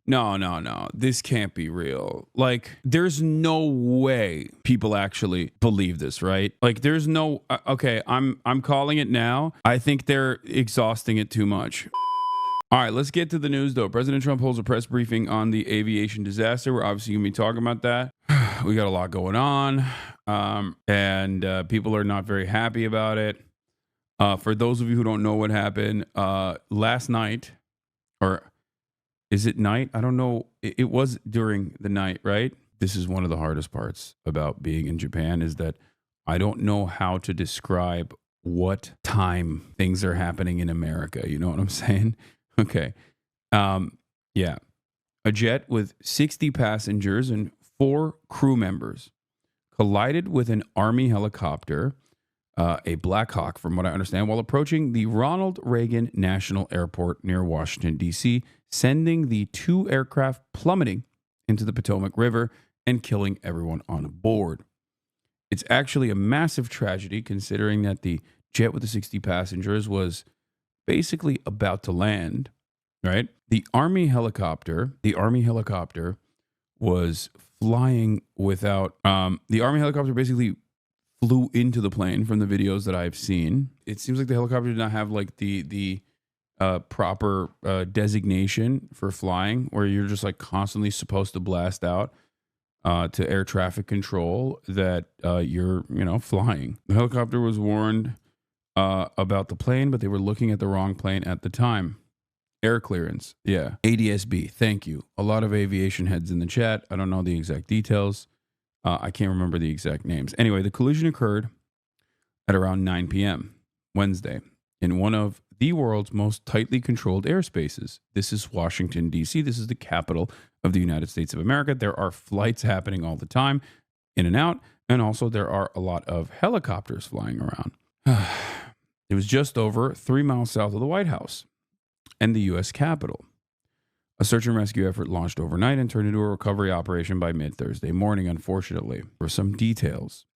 No. This can't be real. Like, there's no way people actually believe this, right? Like, there's no. Okay, I'm calling it now. I think they're exhausting it too much. All right, let's get to the news, though. President Trump holds a press briefing on the aviation disaster. We're obviously going to be talking about that. We got a lot going on, and people are not very happy about it. For those of you who don't know what happened, last night, or is it night? I don't know. It was during the night, right? This is one of the hardest parts about being in Japan, is that I don't know how to describe what time things are happening in America. You know what I'm saying? Okay. Yeah. A jet with 60 passengers and 4 crew members collided with an Army helicopter, a Black Hawk, from what I understand, while approaching the Ronald Reagan National Airport near Washington, D.C., sending the 2 aircraft plummeting into the Potomac River and killing everyone on board. It's actually a massive tragedy, considering that the jet with the 60 passengers was basically about to land, right? The Army helicopter was flying without, the Army helicopter basically flew into the plane from the videos that I've seen. It seems like the helicopter did not have like the proper designation for flying, where you're just like constantly supposed to blast out to air traffic control that you're flying. The helicopter was warned about the plane, but they were looking at the wrong plane at the time. Air clearance. Yeah. ADSB. Thank you. A lot of aviation heads in the chat. I don't know the exact details. I can't remember the exact names. Anyway, the collision occurred at around 9 p.m. Wednesday in one of the world's most tightly controlled airspaces. This is Washington, D.C. This is the capital of the United States of America. There are flights happening all the time, in and out, and also there are a lot of helicopters flying around. It was just over 3 miles south of the White House and the U.S. Capitol. A search and rescue effort launched overnight and turned into a recovery operation by mid-Thursday morning, unfortunately. For some details,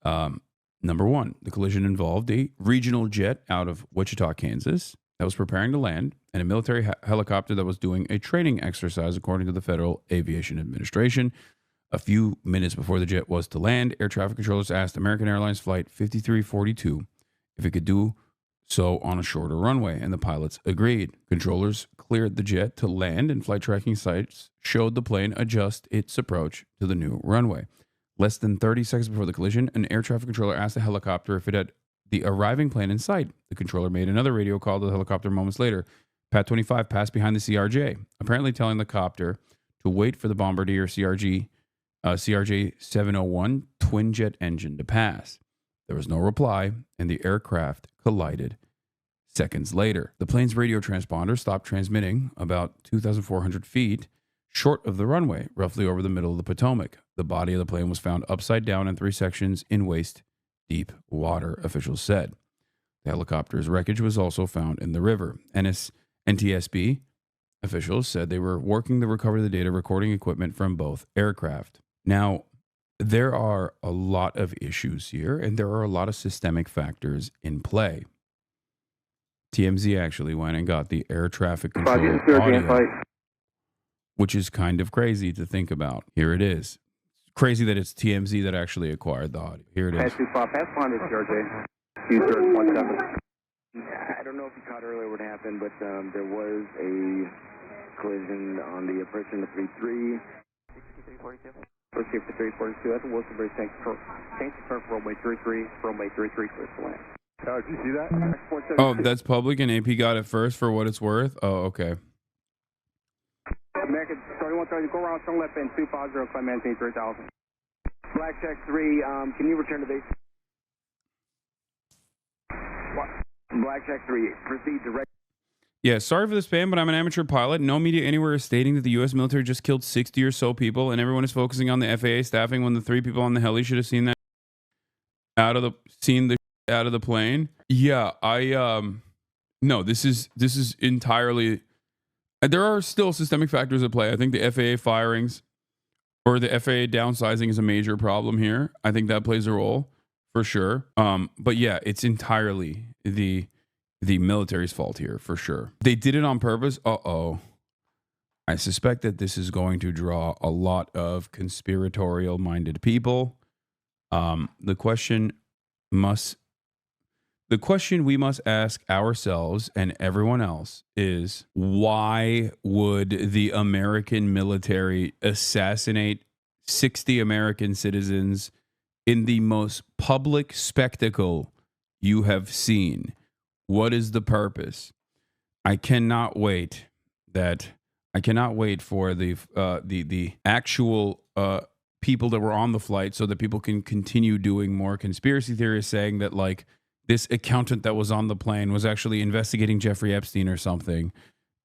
number one, the collision involved a regional jet out of Wichita, Kansas, that was preparing to land, and a military helicopter that was doing a training exercise, according to the Federal Aviation Administration. A few minutes before the jet was to land, air traffic controllers asked American Airlines Flight 5342 if it could do so on a shorter runway, and the pilots agreed. Controllers cleared the jet to land, and flight tracking sites showed the plane adjust its approach to the new runway. Less than 30 seconds before the collision, an air traffic controller asked the helicopter if it had the arriving plane in sight. The controller made another radio call to the helicopter moments later. Pat 25 passed behind the CRJ, apparently telling the copter to wait for the Bombardier CRJ 701 twin jet engine to pass. There was no reply, and the aircraft collided seconds later. The plane's radio transponder stopped transmitting about 2,400 feet short of the runway, roughly over the middle of the Potomac. The body of the plane was found upside down in 3 sections in waist-deep water, officials said. The helicopter's wreckage was also found in the river. NTSB officials said they were working to recover the data recording equipment from both aircraft. Now, there are a lot of issues here, and there are a lot of systemic factors in play. TMZ actually went and got the air traffic control audio, which is kind of crazy to think about. Here it is. Crazy that it's TMZ that actually acquired the audio. Here it is. I don't know if you caught earlier what happened, but there was a collision on the approach in the 33. 6342. First 5342 at the Wilsonbury tank confirmed for runway 33, clear to land. Did you see that? Oh, that's public and AP got it first for what it's worth? Oh, okay. American 3130, go around, turn left in 250, climb maintain 3000. Black check 3, can you return to base? Black check 3, proceed direct. Yeah, sorry for the spam, but I'm an amateur pilot. No media anywhere is stating that the U.S. military just killed 60 or so people, and everyone is focusing on the FAA staffing when the 3 people on the heli should have seen that out of the plane. Yeah, no, this is entirely. There are still systemic factors at play. I think the FAA firings or the FAA downsizing is a major problem here. I think that plays a role for sure. But yeah, it's entirely the military's fault here for sure. They did it on purpose. I I suspect that this is going to draw a lot of conspiratorial-minded people. The question we must ask ourselves and everyone else is, why would the American military assassinate 60 American citizens in the most public spectacle you have seen? What is the purpose? I cannot wait for the actual people that were on the flight, so that people can continue doing more conspiracy theories, saying that like this accountant that was on the plane was actually investigating Jeffrey Epstein or something,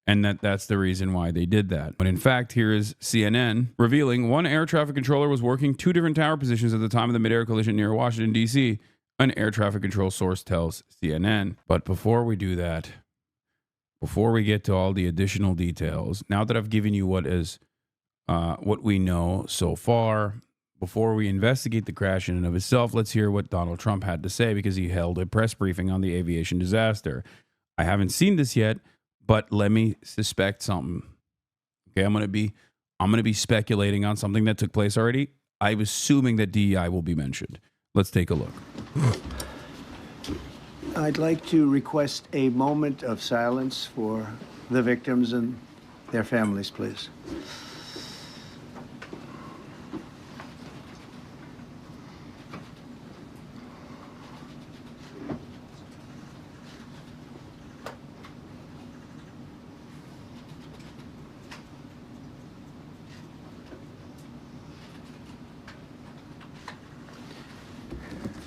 and that's the reason why they did that. But in fact, here is CNN revealing one air traffic controller was working 2 different tower positions at the time of the mid-air collision near Washington, D.C., an air traffic control source tells CNN. But before we do that, before we get to all the additional details, now that I've given you what we know so far, before we investigate the crash in and of itself, let's hear what Donald Trump had to say, because he held a press briefing on the aviation disaster. I haven't seen this yet, but let me suspect something. Okay, I'm gonna be speculating on something that took place already. I'm assuming that DEI will be mentioned. Let's take a look. I'd like to request a moment of silence for the victims and their families, please.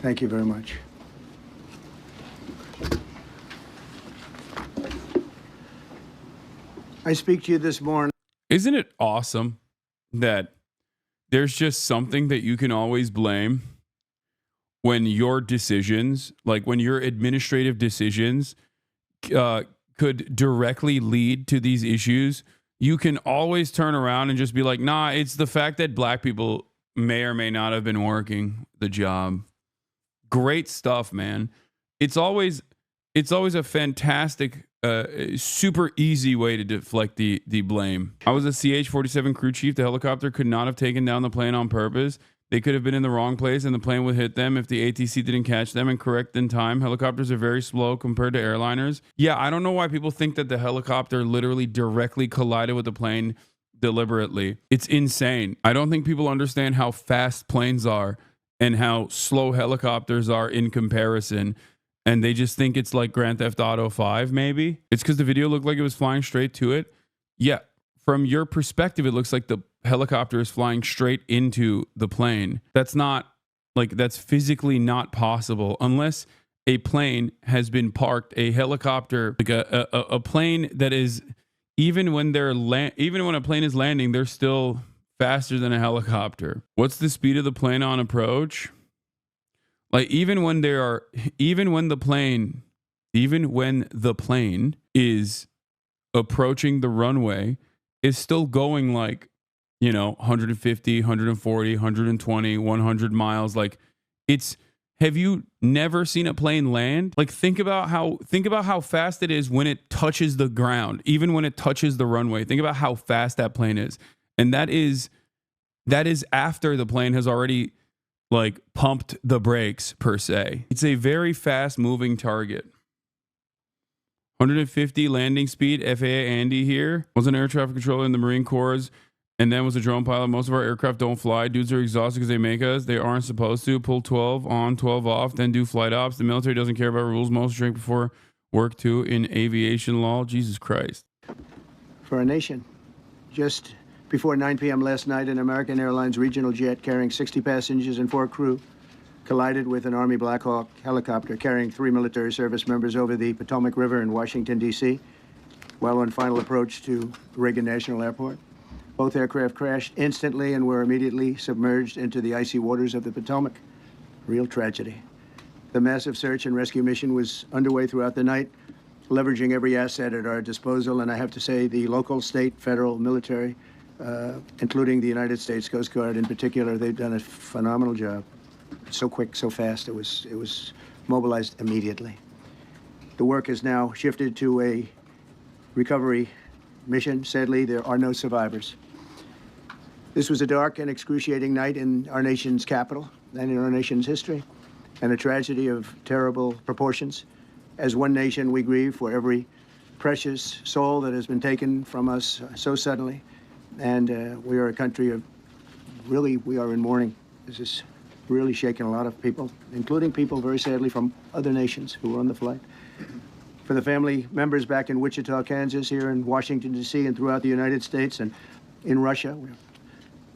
Thank you very much. I speak to you this morning. Isn't it awesome that there's just something that you can always blame when your decisions, like when your administrative decisions could directly lead to these issues? You can always turn around and just be like, nah, it's the fact that black people may or may not have been working the job. Great stuff, man. It's always a fantastic, super easy way to deflect the blame. I was a CH-47 crew chief. The helicopter could not have taken down the plane on purpose. They could have been in the wrong place and the plane would hit them if the ATC didn't catch them and correct in time. Helicopters are very slow compared to airliners. Yeah, I don't know why people think that the helicopter literally directly collided with the plane deliberately. It's insane. I don't think people understand how fast planes are and how slow helicopters are in comparison. And they just think it's like Grand Theft Auto 5, maybe. It's because the video looked like it was flying straight to it. Yeah, from your perspective, it looks like the helicopter is flying straight into the plane. That's physically not possible unless a plane has been parked. A helicopter, like a plane that is, even when a plane is landing, they're still faster than a helicopter. What's the speed of the plane on approach? Like even when the plane is approaching the runway, is still going like, 150, 140, 120, 100 miles. Like have you never seen a plane land? Like think about how fast it is when it touches the ground, even when it touches the runway. Think about how fast that plane is. And that is after the plane has already like pumped the brakes per se. It's a very fast moving target. 150 landing speed, FAA Andy here. Was an air traffic controller in the Marine Corps and then was a drone pilot. Most of our aircraft don't fly. Dudes are exhausted because they make us. They aren't supposed to. Pull 12 on, 12 off, then do flight ops. The military doesn't care about rules. Most drink before work too in aviation law. Jesus Christ. For our nation, just before 9 p.m. last night, an American Airlines regional jet carrying 60 passengers and 4 crew collided with an Army Black Hawk helicopter carrying 3 military service members over the Potomac River in Washington, D.C., while on final approach to Reagan National Airport. Both aircraft crashed instantly and were immediately submerged into the icy waters of the Potomac. Real tragedy. The massive search and rescue mission was underway throughout the night, leveraging every asset at our disposal, and I have to say the local, state, federal, military, including the United States Coast Guard in particular, they've done a phenomenal job. So quick, so fast, it was mobilized immediately. The work has now shifted to a recovery mission. Sadly, there are no survivors. This was a dark and excruciating night in our nation's capital and in our nation's history, and a tragedy of terrible proportions. As one nation, we grieve for every precious soul that has been taken from us so suddenly, and we are a country of, really, we are in mourning. This has really shaken a lot of people, including people, very sadly, from other nations who were on the flight. For the family members back in Wichita, Kansas, here in Washington, D.C., and throughout the United States and in Russia,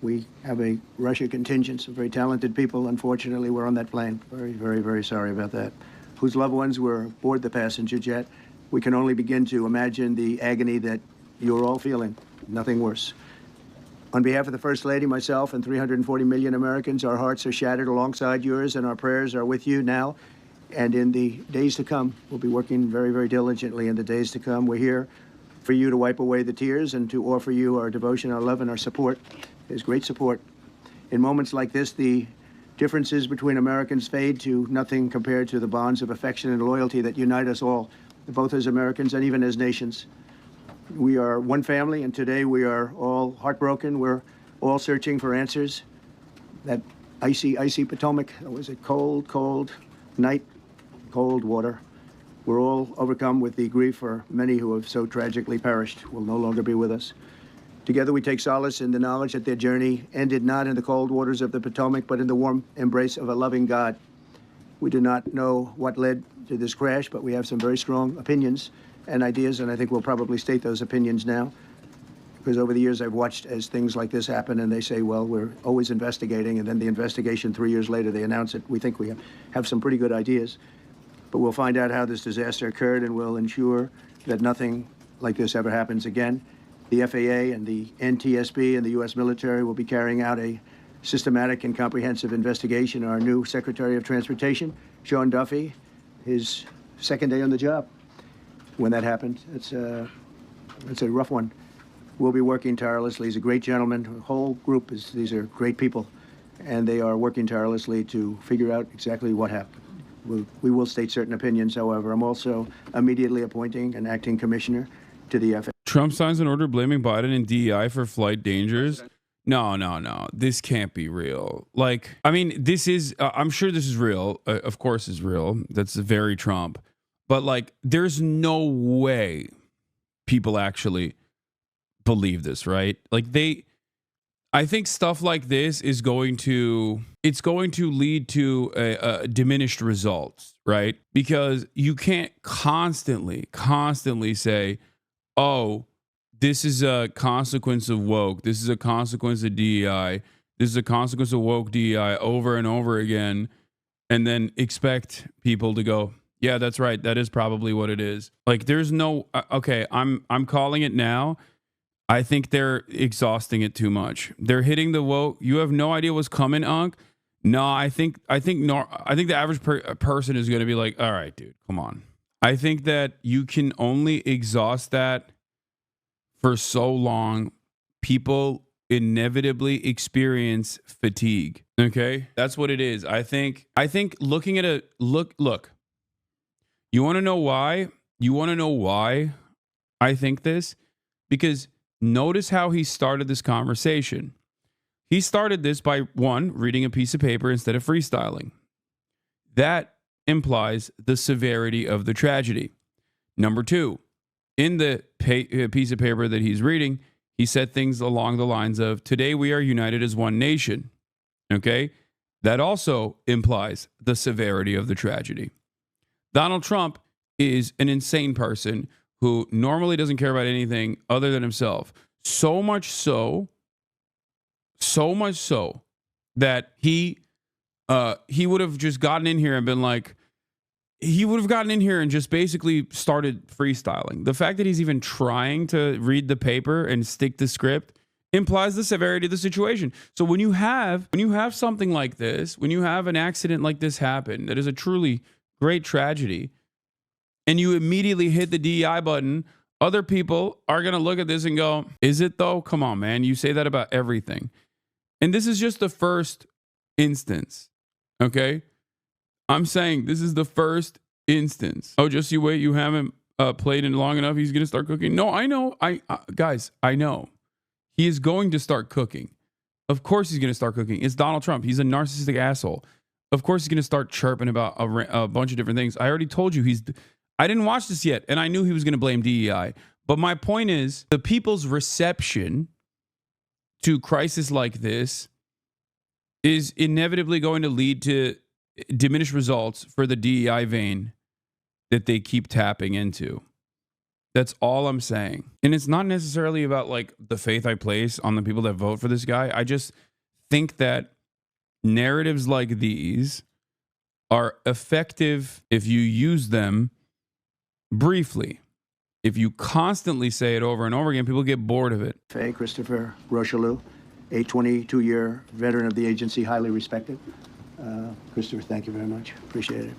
we have a Russia contingent, some very talented people. Unfortunately, were on that plane. Very, very, very sorry about that. Whose loved ones were aboard the passenger jet. We can only begin to imagine the agony that you're all feeling. Nothing worse. On behalf of the First Lady, myself, and 340 million Americans, our hearts are shattered alongside yours, and our prayers are with you now and in the days to come. We'll be working very, very diligently in the days to come. We're here for you to wipe away the tears and to offer you our devotion, our love, and our support. There's great support. In moments like this, the differences between Americans fade to nothing compared to the bonds of affection and loyalty that unite us all, both as Americans and even as nations. We are one family, and today we are all heartbroken. We're all searching for answers. That icy, icy Potomac, it was a cold, cold night, cold water. We're all overcome with the grief for many who have so tragically perished, will no longer be with us. Together we take solace in the knowledge that their journey ended not in the cold waters of the Potomac, but in the warm embrace of a loving God. We do not know what led to this crash, but we have some very strong opinions and ideas, and I think we'll probably state those opinions now, because over the years I've watched as things like this happen, and they say, well, we're always investigating, and then the investigation 3 years later, they announce it. We think we have some pretty good ideas, but we'll find out how this disaster occurred, and we'll ensure that nothing like this ever happens again. The FAA and the NTSB and the U.S. military will be carrying out a systematic and comprehensive investigation. Our new Secretary of Transportation, Sean Duffy, his second day on the job when that happened. It's a rough one. We'll be working tirelessly. He's a great gentleman. The whole group these are great people, and they are working tirelessly to figure out exactly what happened. We will state certain opinions, however. I'm also immediately appointing an acting commissioner to the FAA. Trump signs an order blaming Biden and DEI for flight dangers. No. This can't be real. Like, I mean, this is, I'm sure this is real. Of course it's real. That's very Trump. But like, there's no way people actually believe this, right? Like I think stuff like this is it's going to lead to a diminished results, right? Because you can't constantly say, oh, this is a consequence of woke. This is a consequence of DEI. This is a consequence of woke DEI over and over again, and then expect people to go, yeah, that's right. That is probably what it is. Like, there's no, okay, I'm calling it now. I think they're exhausting it too much. They're hitting the woke. You have no idea what's coming, Unc. No, I think the average person is going to be like, all right, dude, come on. I think that you can only exhaust that for so long. People inevitably experience fatigue. Okay, that's what it is. I think looking at look. You want to know why? I think this? Because notice how he started this conversation. He started this by, one, reading a piece of paper instead of freestyling. That implies the severity of the tragedy. Number two, in the piece of paper that he's reading, he said things along the lines of, today we are united as one nation. Okay? That also implies the severity of the tragedy. Donald Trump is an insane person who normally doesn't care about anything other than himself. So much so that he would have just gotten in here and been like, he would have gotten in here and just basically started freestyling. The fact that he's even trying to read the paper and stick to script implies the severity of the situation. So when you have something like this, when you have an accident like this happen, that is a truly great tragedy, and you immediately hit the DEI button, other people are going to look at this and go, is it though? Come on, man. You say that about everything. And this is just the first instance. Okay? I'm saying this is the first instance. Oh, just you wait. You haven't played in long enough, he's going to start cooking. No, I know. Guys, I know. He is going to start cooking. Of course he's going to start cooking. It's Donald Trump. He's a narcissistic asshole. Of course he's going to start chirping about a bunch of different things. I already told you I didn't watch this yet, and I knew he was going to blame DEI. But my point is, the people's reception to crisis like this is inevitably going to lead to diminished results for the DEI vein that they keep tapping into. That's all I'm saying. And it's not necessarily about like the faith I place on the people that vote for this guy. I just think that narratives like these are effective if you use them briefly. If you constantly say it over and over again, people get bored of it. Faye Christopher Rocheleau, a 22-year veteran of the agency, highly respected. Christopher, thank you very much. Appreciate it.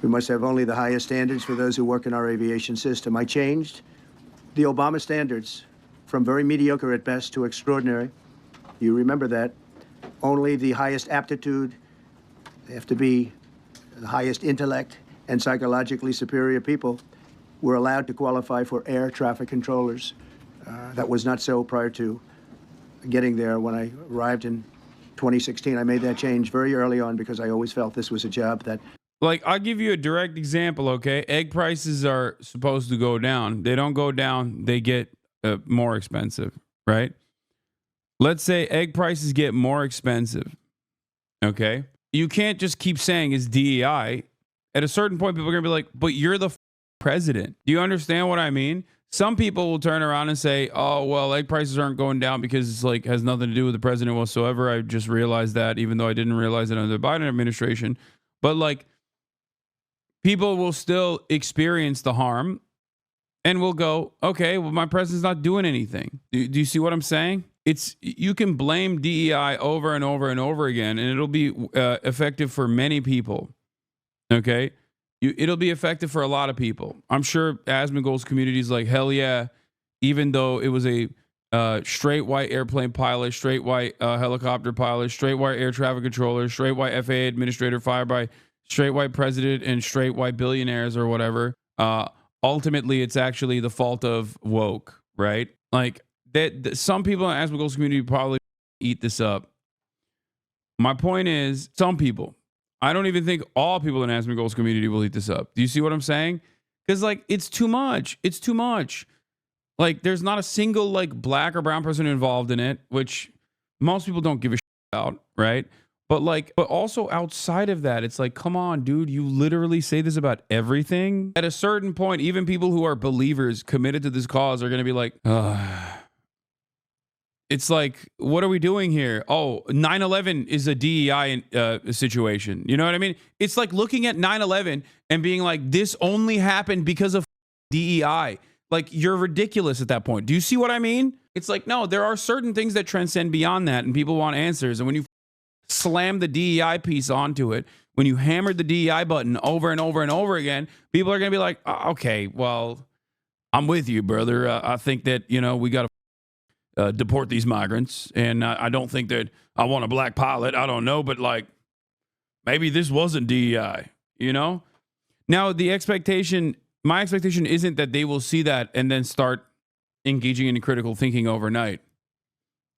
We must have only the highest standards for those who work in our aviation system. I changed the Obama standards from very mediocre at best to extraordinary. You remember that. Only the highest aptitude, they have to be the highest intellect and psychologically superior people were allowed to qualify for air traffic controllers. That was not so prior to getting there. When I arrived in 2016, I made that change very early on because I always felt this was a job that... Like, I'll give you a direct example, okay? Egg prices are supposed to go down. They don't go down. They get more expensive, right? Let's say egg prices get more expensive, okay? You can't just keep saying it's DEI. At a certain point, people are going to be like, but you're the president. Do you understand what I mean? Some people will turn around and say, oh, well, egg prices aren't going down because it's like has nothing to do with the president whatsoever. I just realized that, even though I didn't realize it under the Biden administration. But like, people will still experience the harm and will go, okay, well, my president's not doing anything. Do you see what I'm saying? You can blame DEI over and over and over again, and it'll be effective for many people. Okay? It'll be effective for a lot of people. I'm sure Asmongold's community is like, hell yeah, even though it was a straight white airplane pilot, straight white helicopter pilot, straight white air traffic controller, straight white FAA administrator fired by straight white president and straight white billionaires or whatever. Ultimately, it's actually the fault of woke, right? Like that. Some people in Asmongold's community probably eat this up. My point is, some people. I don't even think all people in Asmongold's community will eat this up. Do you see what I'm saying? Because like it's too much. It's too much. Like there's not a single like black or brown person involved in it, which most people don't give a shit about, right? But also outside of that, it's like, come on, dude, you literally say this about everything. At a certain point, even people who are believers committed to this cause are going to be like, it's like, what are we doing here? Oh, 9/11 is a DEI situation. You know what I mean? It's like looking at 9/11 and being like, this only happened because of DEI. Like, you're ridiculous at that point. Do you see what I mean? It's like, no, there are certain things that transcend beyond that, and people want answers. And when you slam the DEI piece onto it, when you hammer the DEI button over and over and over again, people are going to be like, okay, well, I'm with you, brother. I think that, we got to deport these migrants, and I don't think that I want a black pilot. I don't know, but like maybe this wasn't DEI, Now my expectation isn't that they will see that and then start engaging in critical thinking overnight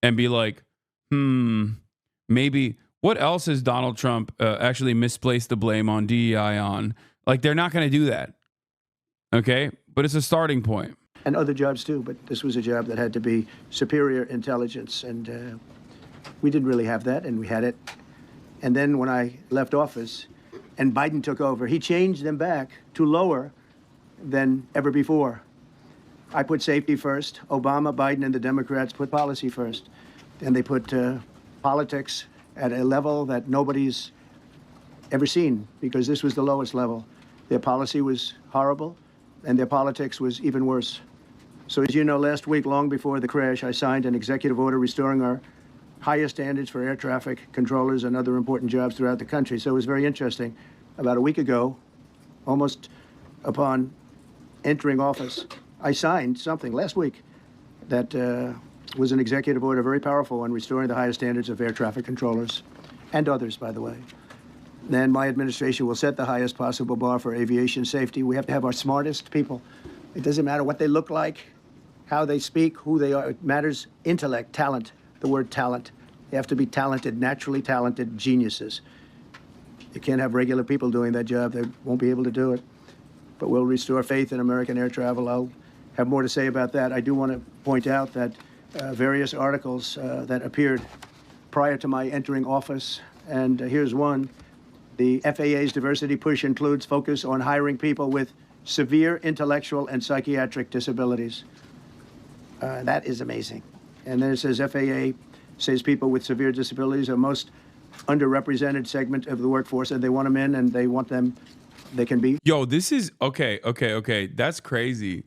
and be like, maybe what else has Donald Trump actually misplaced the blame on DEI on? Like, they're not going to do that. Okay, but it's a starting point. And other jobs too, but this was a job that had to be superior intelligence, and we didn't really have that, and we had it. And then when I left office and Biden took over, he changed them back to lower than ever before. I put safety first. Obama, Biden, and the Democrats put policy first. And they put politics at a level that nobody's ever seen, because this was the lowest level. Their policy was horrible, and their politics was even worse. So as you know, last week, long before the crash, I signed an executive order restoring our highest standards for air traffic controllers and other important jobs throughout the country. So it was very interesting. About a week ago, almost upon entering office, I signed something last week that was an executive order, very powerful, on restoring the highest standards of air traffic controllers and others, by the way. then my administration will set the highest possible bar for aviation safety. We have to have our smartest people. It doesn't matter what they look like, how they speak, who they are. It matters intellect, talent, the word talent. They have to be talented, naturally talented geniuses. You can't have regular people doing that job. They won't be able to do it. But we'll restore faith in American air travel. I'll have more to say about that. I do want to point out that various articles that appeared prior to my entering office, and here's one. The FAA's diversity push includes focus on hiring people with severe intellectual and psychiatric disabilities. That is amazing. And then it says FAA says people with severe disabilities are most underrepresented segment of the workforce, and they want them in, and they want them, they can be. Yo, this is okay. That's crazy.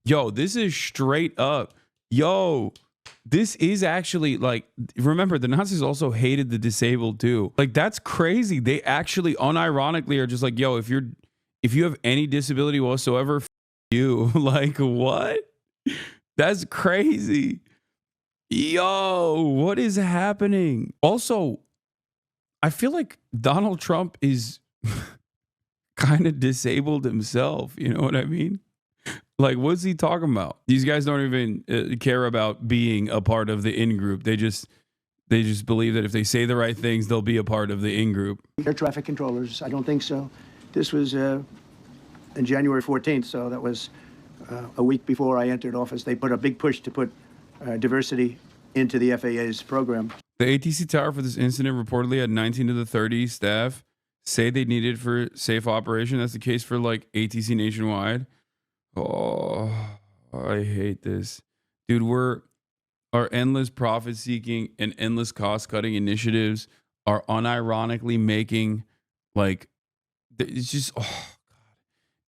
Yo, this is straight up. Yo, this is actually like, remember, the Nazis also hated the disabled too. Like, that's crazy. They actually unironically are just like, yo, if you have any disability whatsoever, you. Like, what? That's crazy. Yo, what is happening? Also, I feel like Donald Trump is kind of disabled himself. You know what I mean? Like, what's he talking about? These guys don't even care about being a part of the in-group. They just believe that if they say the right things, they'll be a part of the in-group. Air traffic controllers, I don't think so. This was in January 14th, so that was a week before I entered office. They put a big push to put diversity into the FAA's program. The ATC tower for this incident reportedly had 19 to the 30 staff say they needed for safe operation. That's the case for like ATC nationwide. Oh, I hate this. Dude, our endless profit seeking and endless cost cutting initiatives are unironically making, like, it's just, oh God,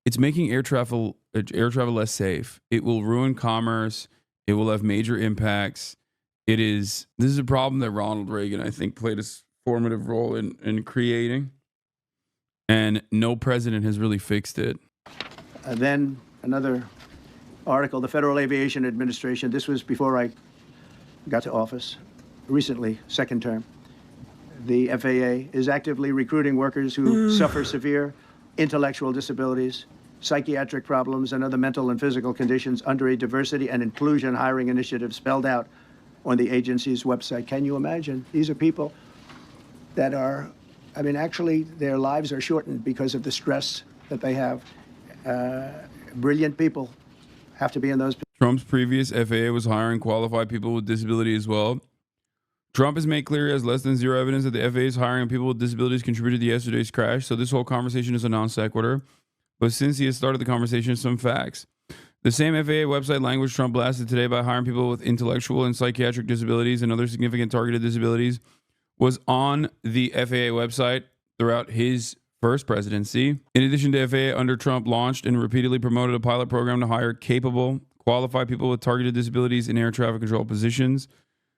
it's making air travel less safe. It will ruin commerce. It will have major impacts. This is a problem that Ronald Reagan, I think, played a formative role in creating, and no president has really fixed it. Then another article, the Federal Aviation Administration, this was before I got to office, recently, second term. The FAA is actively recruiting workers who suffer severe intellectual disabilities, psychiatric problems, and other mental and physical conditions under a diversity and inclusion hiring initiative spelled out on the agency's website. Can you imagine? These are people that are, I mean, actually, their lives are shortened because of the stress that they have. Brilliant people have to be in those. Trump's previous FAA was hiring qualified people with disability as well. Trump has made clear he has less than zero evidence that the FAA's hiring people with disabilities contributed to yesterday's crash. So this whole conversation is a non sequitur. But since he has started the conversation, some facts. The same FAA website language Trump blasted today by hiring people with intellectual and psychiatric disabilities and other significant targeted disabilities was on the FAA website throughout his first presidency. In addition to FAA, under Trump, launched and repeatedly promoted a pilot program to hire capable, qualified people with targeted disabilities in air traffic control positions.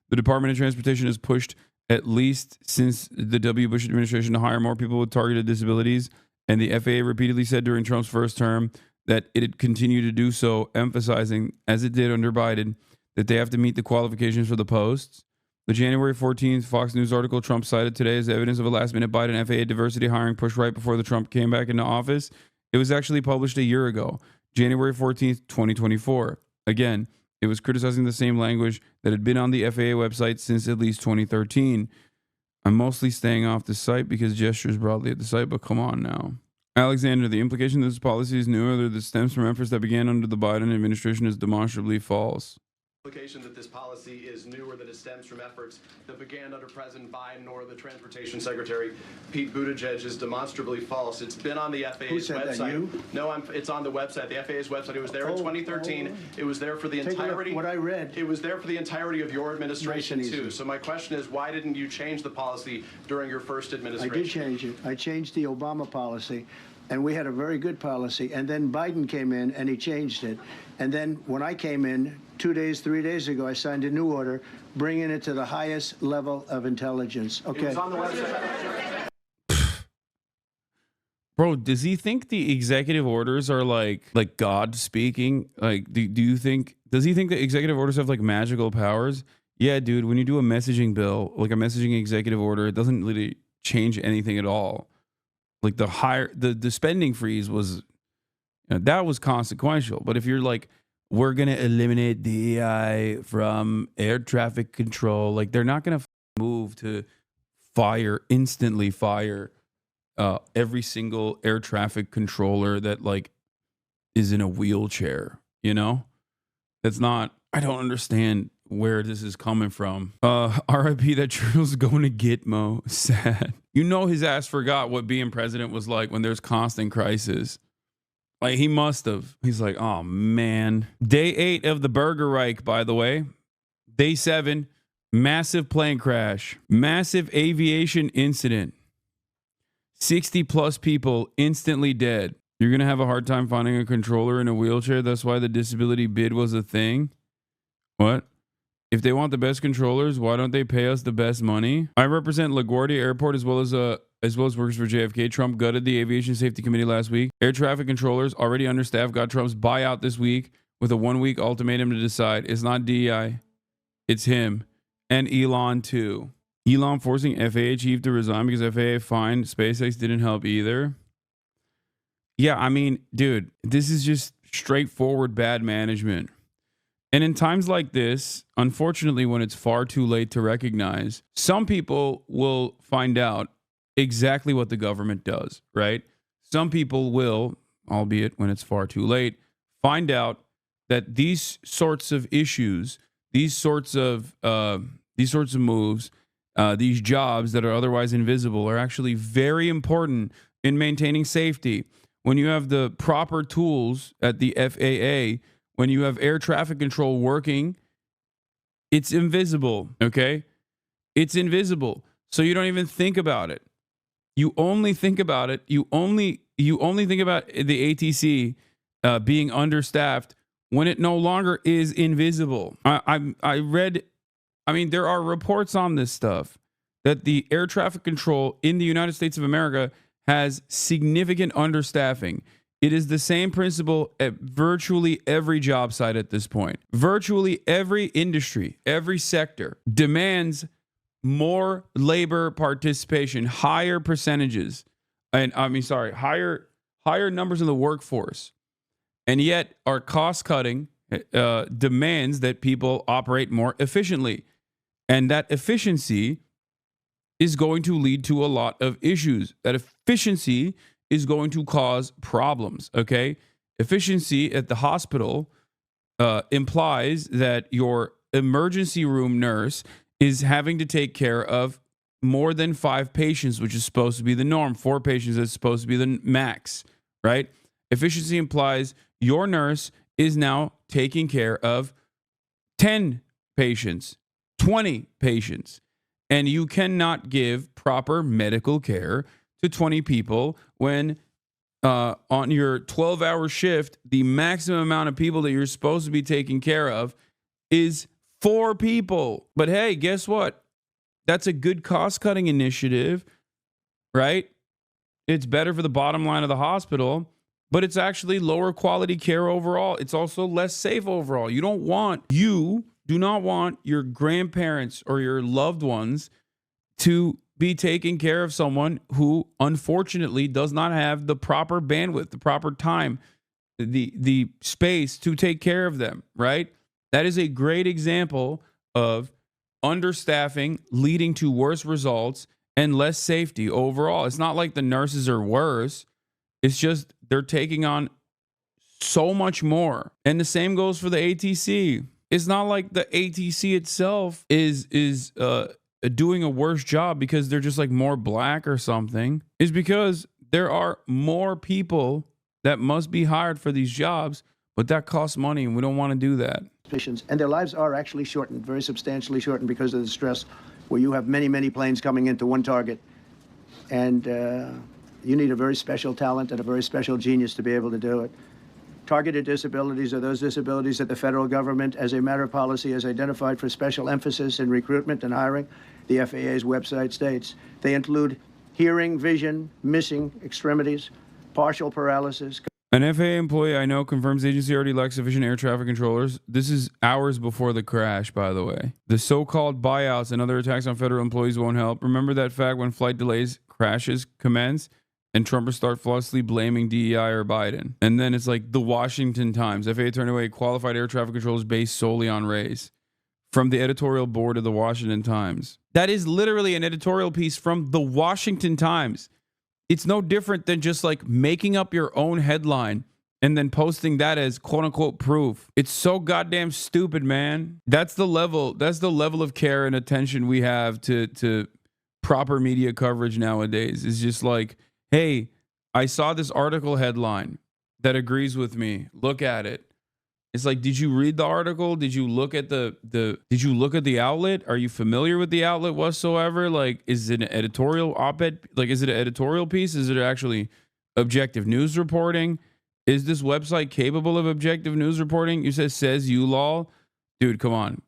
The Department of Transportation has pushed, at least since the W. Bush administration, to hire more people with targeted disabilities. And the FAA repeatedly said during Trump's first term that it'd continue to do so, emphasizing, as it did under Biden, that they have to meet the qualifications for the posts. The January 14th Fox News article Trump cited today as evidence of a last-minute Biden FAA diversity hiring push right before the Trump came back into office. It was actually published a year ago, January 14th, 2024. Again, it was criticizing the same language that had been on the FAA website since at least 2013. I'm mostly staying off the site because gestures broadly at the site, but come on now. Alexander, the implication that this policy is new or that it stems from efforts that began under the Biden administration is demonstrably false. Implication that this policy is new or that it stems from efforts that began under President Biden or the Transportation Secretary Pete Buttigieg is demonstrably false. It's been on the FAA's website. That, you? No, it's on the website, the FAA's website. It was there in 2013. It was there for the entirety. What I read. It was there for the entirety of your administration too. So my question is, why didn't you change the policy during your first administration? I did change it. I changed the Obama policy. And we had a very good policy. And then Biden came in and he changed it. And then when I came in 3 days ago, I signed a new order bringing it to the highest level of intelligence. Okay. It was on the website. Bro, does he think the executive orders are like God speaking? Like, do you think, does he think that executive orders have like magical powers? Yeah, dude, when you do a messaging bill, like a messaging executive order, it doesn't really change anything at all. Like the spending freeze was, that was consequential. But if you're like, we're going to eliminate DEI from air traffic control, like they're not going to move to instantly fire every single air traffic controller that like is in a wheelchair, That's not, I don't understand where this is coming from. RIP, that Trudeau's going to Gitmo. Sad. His ass forgot what being president was like when there's constant crisis. Like, he must have. He's like, oh, man. Day 8 of the Burger Reich, by the way. Day 7, massive plane crash. Massive aviation incident. 60 plus people instantly dead. You're going to have a hard time finding a controller in a wheelchair. That's why the disability bid was a thing. What? If they want the best controllers, why don't they pay us the best money? I represent LaGuardia Airport as well as workers for JFK. Trump gutted the Aviation Safety Committee last week. Air traffic controllers, already understaffed, got Trump's buyout this week with a 1-week ultimatum to decide. It's not DEI. It's him. And Elon, too. Elon forcing FAA chief to resign because FAA fined SpaceX didn't help either. Yeah, I mean, dude, this is just straightforward bad management. And in times like this, unfortunately, when it's far too late to recognize, some people will find out exactly what the government does, right? Some people will, albeit when it's far too late, find out that these sorts of issues, these sorts of moves, these jobs that are otherwise invisible are actually very important in maintaining safety. When you have the proper tools at the FAA, when you have air traffic control working, it's invisible, okay? It's invisible. So you don't even think about it. You only think about it. You only think about the ATC being understaffed when it no longer is invisible. I read, there are reports on this stuff that the air traffic control in the United States of America has significant understaffing. It is the same principle at virtually every job site at this point. Virtually every industry, every sector demands more labor participation, higher percentages, higher numbers of the workforce. And yet our cost cutting demands that people operate more efficiently. And that efficiency is going to lead to a lot of issues. That efficiency is going to cause problems, okay? Efficiency at the hospital implies that your emergency room nurse is having to take care of more than 5 patients, which is supposed to be the norm. 4 patients is supposed to be the max, right? Efficiency implies your nurse is now taking care of 10 patients, 20 patients, and you cannot give proper medical care to 20 people when on your 12-hour shift, the maximum amount of people that you're supposed to be taking care of is 4 people. But hey, guess what? That's a good cost-cutting initiative, right? It's better for the bottom line of the hospital, but it's actually lower quality care overall. It's also less safe overall. You do not want your grandparents or your loved ones to be taking care of someone who unfortunately does not have the proper bandwidth, the proper time, the space to take care of them, right? That is a great example of understaffing leading to worse results and less safety overall. It's not like the nurses are worse. It's just they're taking on so much more. And the same goes for the ATC. It's not like the ATC itself is doing a worse job because they're just like more black or something. It's because there are more people that must be hired for these jobs, but that costs money and we don't want to do that. And their lives are actually shortened, very substantially shortened because of the stress where you have many, many planes coming into one target. And you need a very special talent and a very special genius to be able to do it. Targeted disabilities are those disabilities that the federal government, as a matter of policy, has identified for special emphasis in recruitment and hiring. The FAA's website states they include hearing, vision, missing extremities, partial paralysis. An FAA employee I know confirms the agency already lacks sufficient air traffic controllers. This is hours before the crash, by the way. The so-called buyouts and other attacks on federal employees won't help. Remember that fact when flight delays, crashes commence? And Trump will start falsely blaming DEI or Biden. And then it's like the Washington Times. FAA turned away qualified air traffic controllers based solely on race. From the editorial board of the Washington Times. That is literally an editorial piece from the Washington Times. It's no different than just like making up your own headline and then posting that as quote unquote proof. It's so goddamn stupid, man. That's the level of care and attention we have to proper media coverage nowadays. It's just like, hey, I saw this article headline that agrees with me. Look at it. It's like, did you read the article? Did you look at did you look at the outlet? Are you familiar with the outlet whatsoever? Like, is it an editorial op-ed? Like, is it an editorial piece? Is it actually objective news reporting? Is this website capable of objective news reporting? You says you lol. Dude, come on.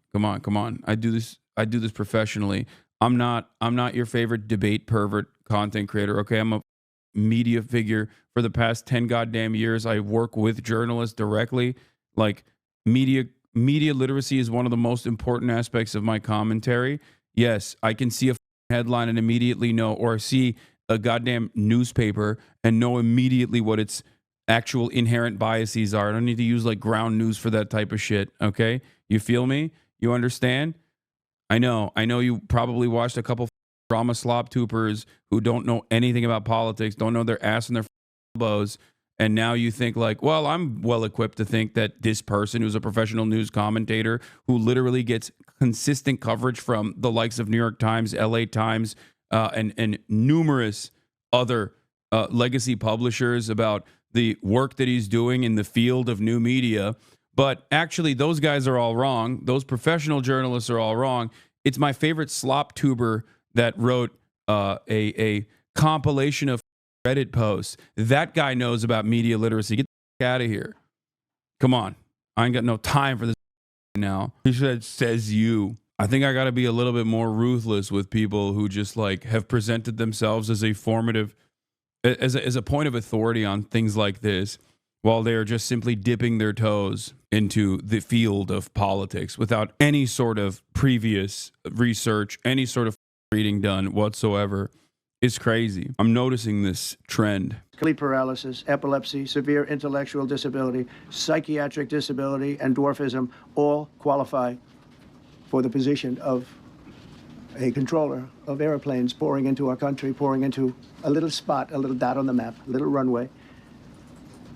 I do this professionally. I'm not your favorite debate pervert content creator. Okay, I'm a media figure for the past 10 goddamn years. I work with journalists directly. Like, media literacy is one of the most important aspects of my commentary. Yes, I can see a headline and immediately know, or see a goddamn newspaper and know immediately what its actual inherent biases are. I don't need to use like ground news for that type of shit. Okay, you feel me? You understand? I know you probably watched a couple drama slop tubers who don't know anything about politics, don't know their ass and their elbows. And now you think like, well, I'm well equipped to think that this person who's a professional news commentator who literally gets consistent coverage from the likes of New York Times, LA Times, and numerous other legacy publishers about the work that he's doing in the field of new media. But actually, those guys are all wrong. Those professional journalists are all wrong. It's my favorite slop tuber that wrote a compilation of Reddit posts. That guy knows about media literacy. Get the fuck out of here. Come on. I ain't got no time for this now. He says you. I think I got to be a little bit more ruthless with people who just like have presented themselves as a formative, as a point of authority on things like this, while they are just simply dipping their toes into the field of politics without any sort of previous research, any sort of reading done whatsoever. It's crazy. I'm noticing this trend. Sleep paralysis, epilepsy, severe intellectual disability, psychiatric disability, and dwarfism all qualify for the position of a controller of airplanes pouring into our country, pouring into a little spot, a little dot on the map, a little runway.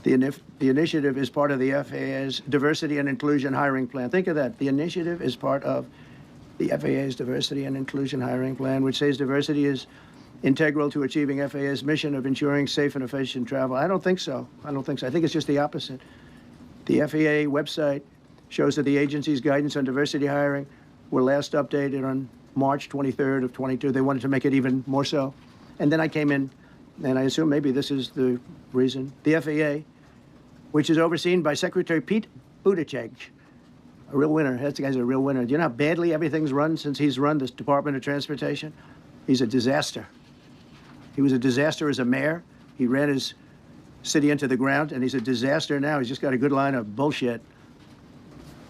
The initiative is part of the FAA's diversity and inclusion hiring plan. Think of that. The initiative is part of the FAA's diversity and inclusion hiring plan, which says diversity is integral to achieving FAA's mission of ensuring safe and efficient travel. I don't think so. I think it's just the opposite. The FAA website shows that the agency's guidance on diversity hiring were last updated on March 23rd of 22. They wanted to make it even more so. And then I came in, and I assume maybe this is the reason. The FAA, which is overseen by Secretary Pete Buttigieg, a real winner. That guy's a real winner. Do you know how badly everything's run since he's run this Department of Transportation? He's a disaster. He was a disaster as a mayor. He ran his city into the ground, and he's a disaster now. He's just got a good line of bullshit.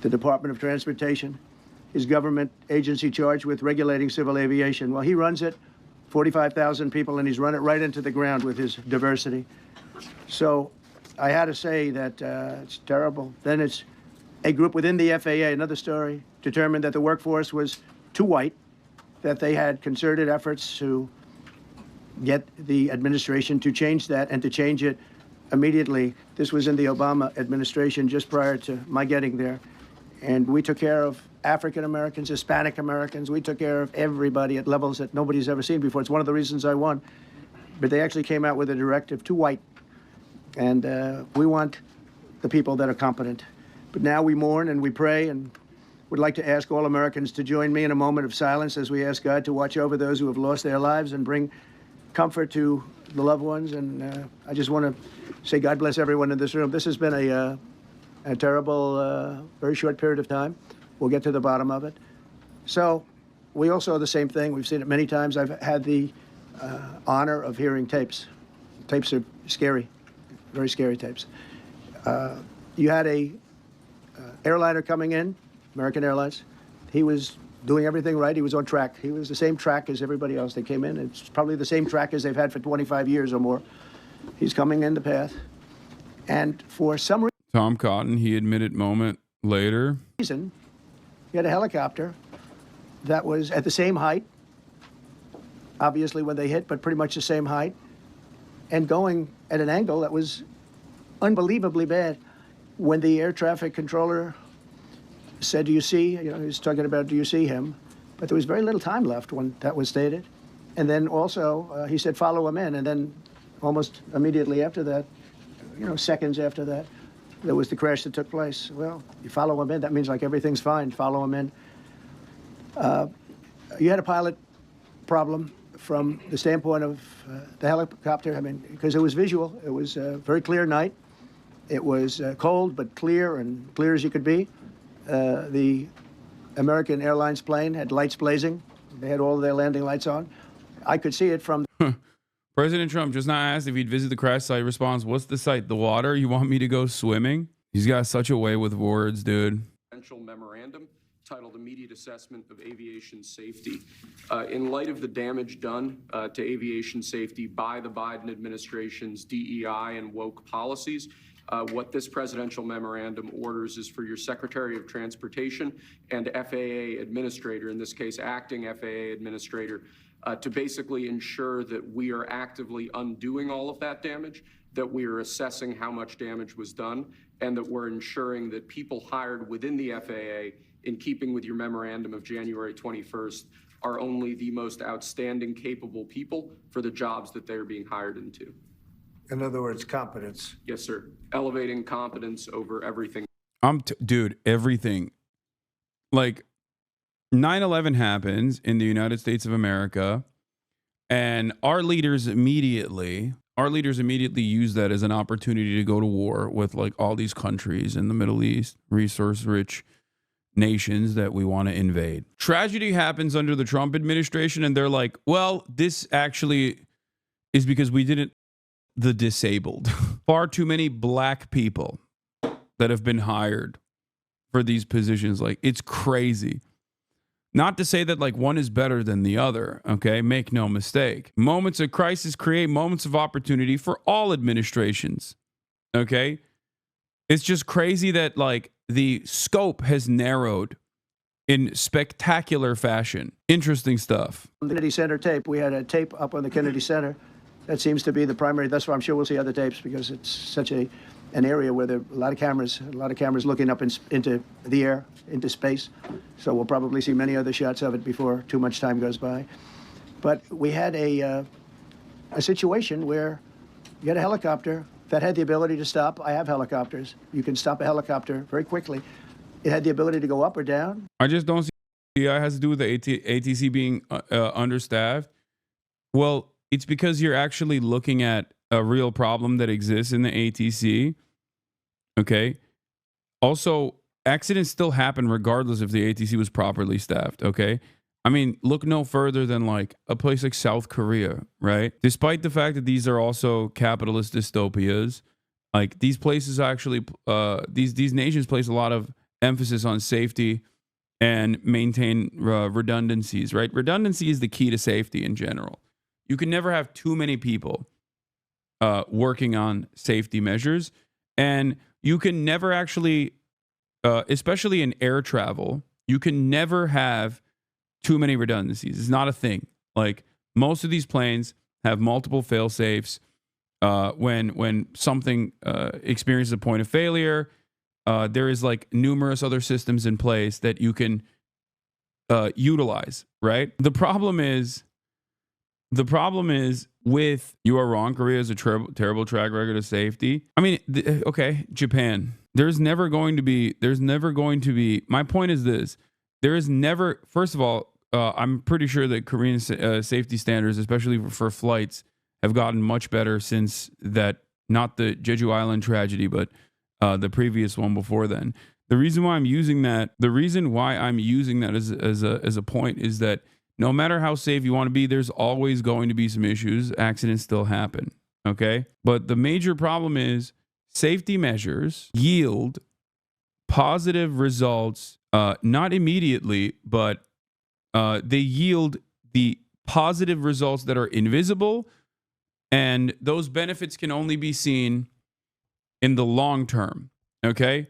The Department of Transportation, his government agency charged with regulating civil aviation. Well, he runs it, 45,000 people, and he's run it right into the ground with his diversity. So I had to say that it's terrible. Then it's a group within the FAA, another story, determined that the workforce was too white, that they had concerted efforts to get the administration to change that and to change it immediately. This was in the Obama administration just prior to my getting there. And we took care of African Americans, Hispanic Americans. We took care of everybody at levels that nobody's ever seen before. It's one of the reasons I won. But they actually came out with a directive, too white. And we want the people that are competent. But now we mourn and we pray, and would like to ask all Americans to join me in a moment of silence as we ask God to watch over those who have lost their lives and bring comfort to the loved ones. And I just want to say God bless everyone in this room. This has been a terrible, very short period of time. We'll get to the bottom of it. So we all saw the same thing. We've seen it many times. I've had the honor of hearing tapes. Tapes are scary, very scary tapes. You had a airliner coming in, American Airlines. He was doing everything right. He was on track. He was the same track as everybody else. They came in. It's probably the same track as they've had for 25 years or more. He's coming in the path. And for some reason, Tom Cotton, he admitted moment later. He had a helicopter that was at the same height, obviously when they hit, but pretty much the same height, and going at an angle that was unbelievably bad. When the air traffic controller said, do you see, he was talking about, do you see him? But there was very little time left when that was stated. And then also, he said, follow him in. And then almost immediately after that, seconds after that, there was the crash that took place. Well, you follow him in, that means like everything's fine, follow him in. You had a pilot problem from the standpoint of the helicopter, because it was visual. It was a very clear night. It was cold, but clear, and clear as you could be. The American Airlines plane had lights blazing. They had all of their landing lights on. I could see it from... President Trump just not asked if he'd visit the crash site. Response, what's the site? The water? You want me to go swimming? He's got such a way with words, dude. Memorandum titled Immediate Assessment of Aviation Safety. In light of the damage done to aviation safety by the Biden administration's DEI and woke policies, what this presidential memorandum orders is for your Secretary of Transportation and FAA administrator, in this case, acting FAA administrator, to basically ensure that we are actively undoing all of that damage, that we are assessing how much damage was done, and that we're ensuring that people hired within the FAA, in keeping with your memorandum of January 21st, are only the most outstanding, capable people for the jobs that they're being hired into. In other words, competence. Yes, sir. Elevating competence over everything. Dude, everything. Like, 9/11 happens in the United States of America, and our leaders immediately use that as an opportunity to go to war with like all these countries in the Middle East, resource-rich nations that we want to invade. Tragedy happens under the Trump administration, and they're like, well, this actually is because we didn't the disabled. Far too many black people that have been hired for these positions. Like, it's crazy. Not to say that like one is better than the other, okay? Make no mistake. Moments of crisis create moments of opportunity for all administrations, okay? It's just crazy that like the scope has narrowed in spectacular fashion. Interesting stuff. Kennedy Center tape. We had a tape up on the Kennedy Center. That seems to be the primary. That's why I'm sure we'll see other tapes, because it's such an area where there are a lot of cameras looking up into the air, into space. So we'll probably see many other shots of it before too much time goes by. But we had a situation where you had a helicopter that had the ability to stop. I have helicopters. You can stop a helicopter very quickly. It had the ability to go up or down. I just don't see it has to do with the ATC being understaffed. Well, it's because you're actually looking at a real problem that exists in the ATC. Okay. Also, accidents still happen regardless if the ATC was properly staffed. Okay. I mean, look no further than like a place like South Korea, right? Despite the fact that these are also capitalist dystopias, like these places actually, these nations place a lot of emphasis on safety and maintain redundancies, right? Redundancy is the key to safety in general. You can never have too many people working on safety measures, and you can never actually, especially in air travel, you can never have too many redundancies. It's not a thing. Like most of these planes have multiple fail safes. When something experiences a point of failure, there is like numerous other systems in place that you can utilize, right? The problem is with, you are wrong, Korea has a terrible track record of safety. I mean, okay, Japan. There's never going to be, my point is this. There is never, first of all, I'm pretty sure that Korean safety standards, especially for flights, have gotten much better since that, not the Jeju Island tragedy, but the previous one before then. The reason why I'm using that as a point is that no matter how safe you want to be, there's always going to be some issues. Accidents still happen, okay? But the major problem is safety measures yield positive results, not immediately, but they yield the positive results that are invisible, and those benefits can only be seen in the long term, okay?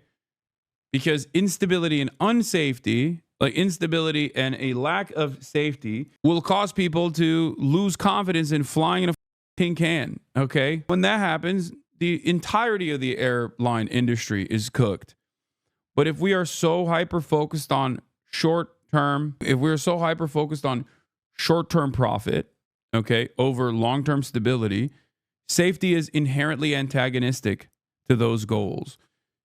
Because instability and unsafety, like instability and a lack of safety, will cause people to lose confidence in flying in a tin can, okay? When that happens, the entirety of the airline industry is cooked. But if we are so hyper-focused on short-term, if we're so hyper-focused on short-term profit, okay, over long-term stability, safety is inherently antagonistic to those goals.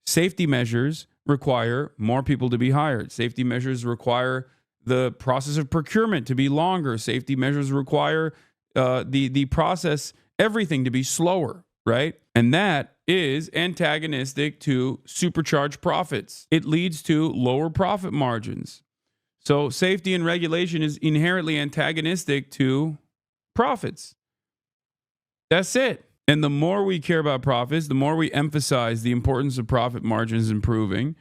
Safety measures require more people to be hired. Safety measures require the process of procurement to be longer. Safety measures require the process, everything to be slower, right? And that is antagonistic to supercharged profits. It leads to lower profit margins. So safety and regulation is inherently antagonistic to profits. That's it. And the more we care about profits, the more we emphasize the importance of profit margins improving,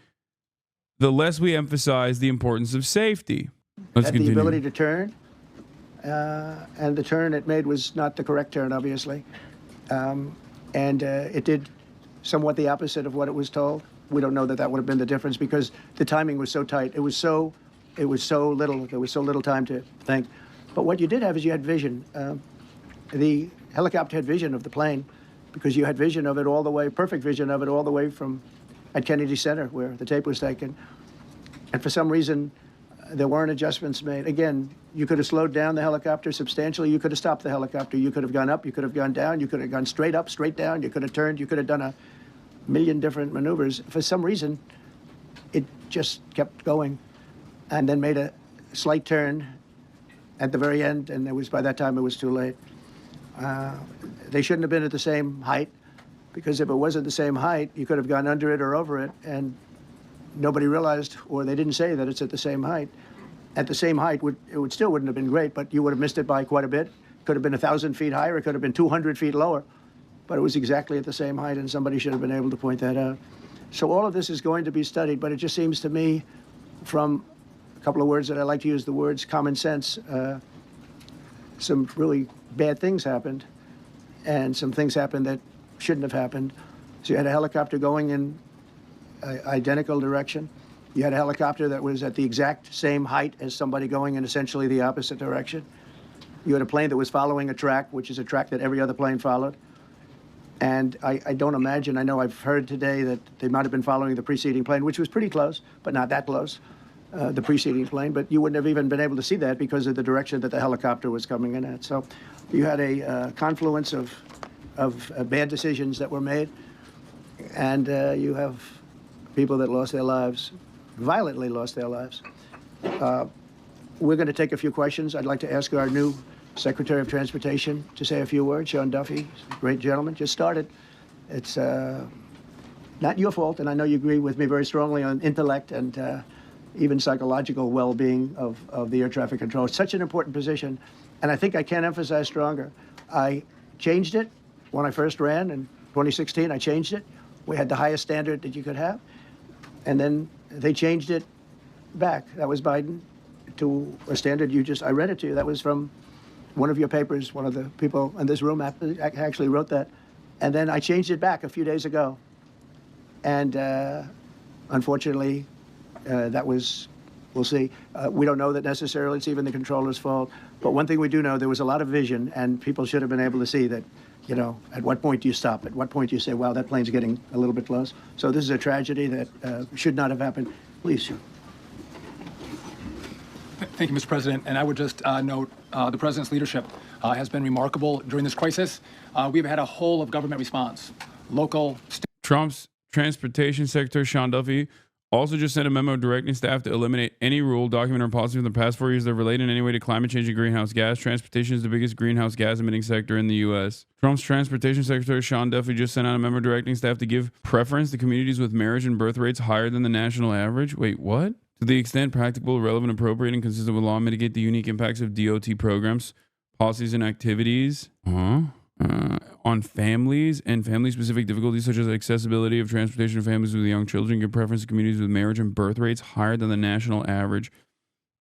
the less we emphasize the importance of safety. Let's continue. The ability to turn, and the turn it made was not the correct turn, obviously. And it did somewhat the opposite of what it was told. We don't know that that would have been the difference because the timing was so tight. It was so little. There was so little time to think. But what you did have is you had vision. The helicopter had vision of the plane because you had vision of it all the way, perfect vision of it all the way from at Kennedy Center where the tape was taken. And for some reason, there weren't adjustments made. Again, you could have slowed down the helicopter substantially. You could have stopped the helicopter. You could have gone up. You could have gone down. You could have gone straight up, straight down. You could have turned. You could have done a million different maneuvers. For some reason, it just kept going and then made a slight turn at the very end. And by that time, it was too late. They shouldn't have been at the same height because if it wasn't the same height, you could have gone under it or over it. And nobody realized, or they didn't say that it's at the same height. At the same height, it still wouldn't have been great, but you would have missed it by quite a bit. Could have been 1,000 feet higher. It could have been 200 feet lower. But it was exactly at the same height, and somebody should have been able to point that out. So all of this is going to be studied, but it just seems to me, from a couple of words that I like to use, the words common sense, some really bad things happened, and some things happened that shouldn't have happened. So you had a helicopter going in identical direction. You had a helicopter that was at the exact same height as somebody going in essentially the opposite direction. You had a plane that was following a track, which is a track that every other plane followed. And I don't imagine, I know I've heard today that they might have been following the preceding plane, which was pretty close, but not that close, the preceding plane. But you wouldn't have even been able to see that because of the direction that the helicopter was coming in at. So you had a confluence of bad decisions that were made. And you have people that lost their lives, violently lost their lives. We're going to take a few questions. I'd like to ask our new Secretary of Transportation to say a few words. Sean Duffy, great gentleman, just started. It's not your fault, and I know you agree with me very strongly on intellect and even psychological well-being of the air traffic control. It's such an important position, and I think I can't emphasize stronger. I changed it when I first ran in 2016. I changed it. We had the highest standard that you could have, and then they changed it back. That was Biden to a standard I read it to you. That was from one of your papers. One of the people in this room actually wrote that. And then I changed it back a few days ago. And unfortunately, that was, we'll see. We don't know that necessarily it's even the controller's fault. But one thing we do know, there was a lot of vision, and people should have been able to see that, you know, at what point do you stop? At what point do you say, wow, that plane's getting a little bit close? So this is a tragedy that should not have happened. Please, Sean. Thank you, Mr. President. And I would just note the President's leadership has been remarkable during this crisis. We've had a whole of government response, local. Trump's Transportation Secretary, Sean Duffy, also just sent a memo directing staff to eliminate any rule, document, or policy from the past 4 years that relate in any way to climate change and greenhouse gas. Transportation is the biggest greenhouse gas emitting sector in the U.S. Trump's Transportation Secretary, Sean Duffy, just sent out a memo directing staff to give preference to communities with marriage and birth rates higher than the national average. Wait, what? To the extent practicable, relevant, appropriate, and consistent with law, mitigate the unique impacts of DOT programs, policies, and activities on families and family-specific difficulties such as accessibility of transportation to families with young children. Give preference to communities with marriage and birth rates higher than the national average.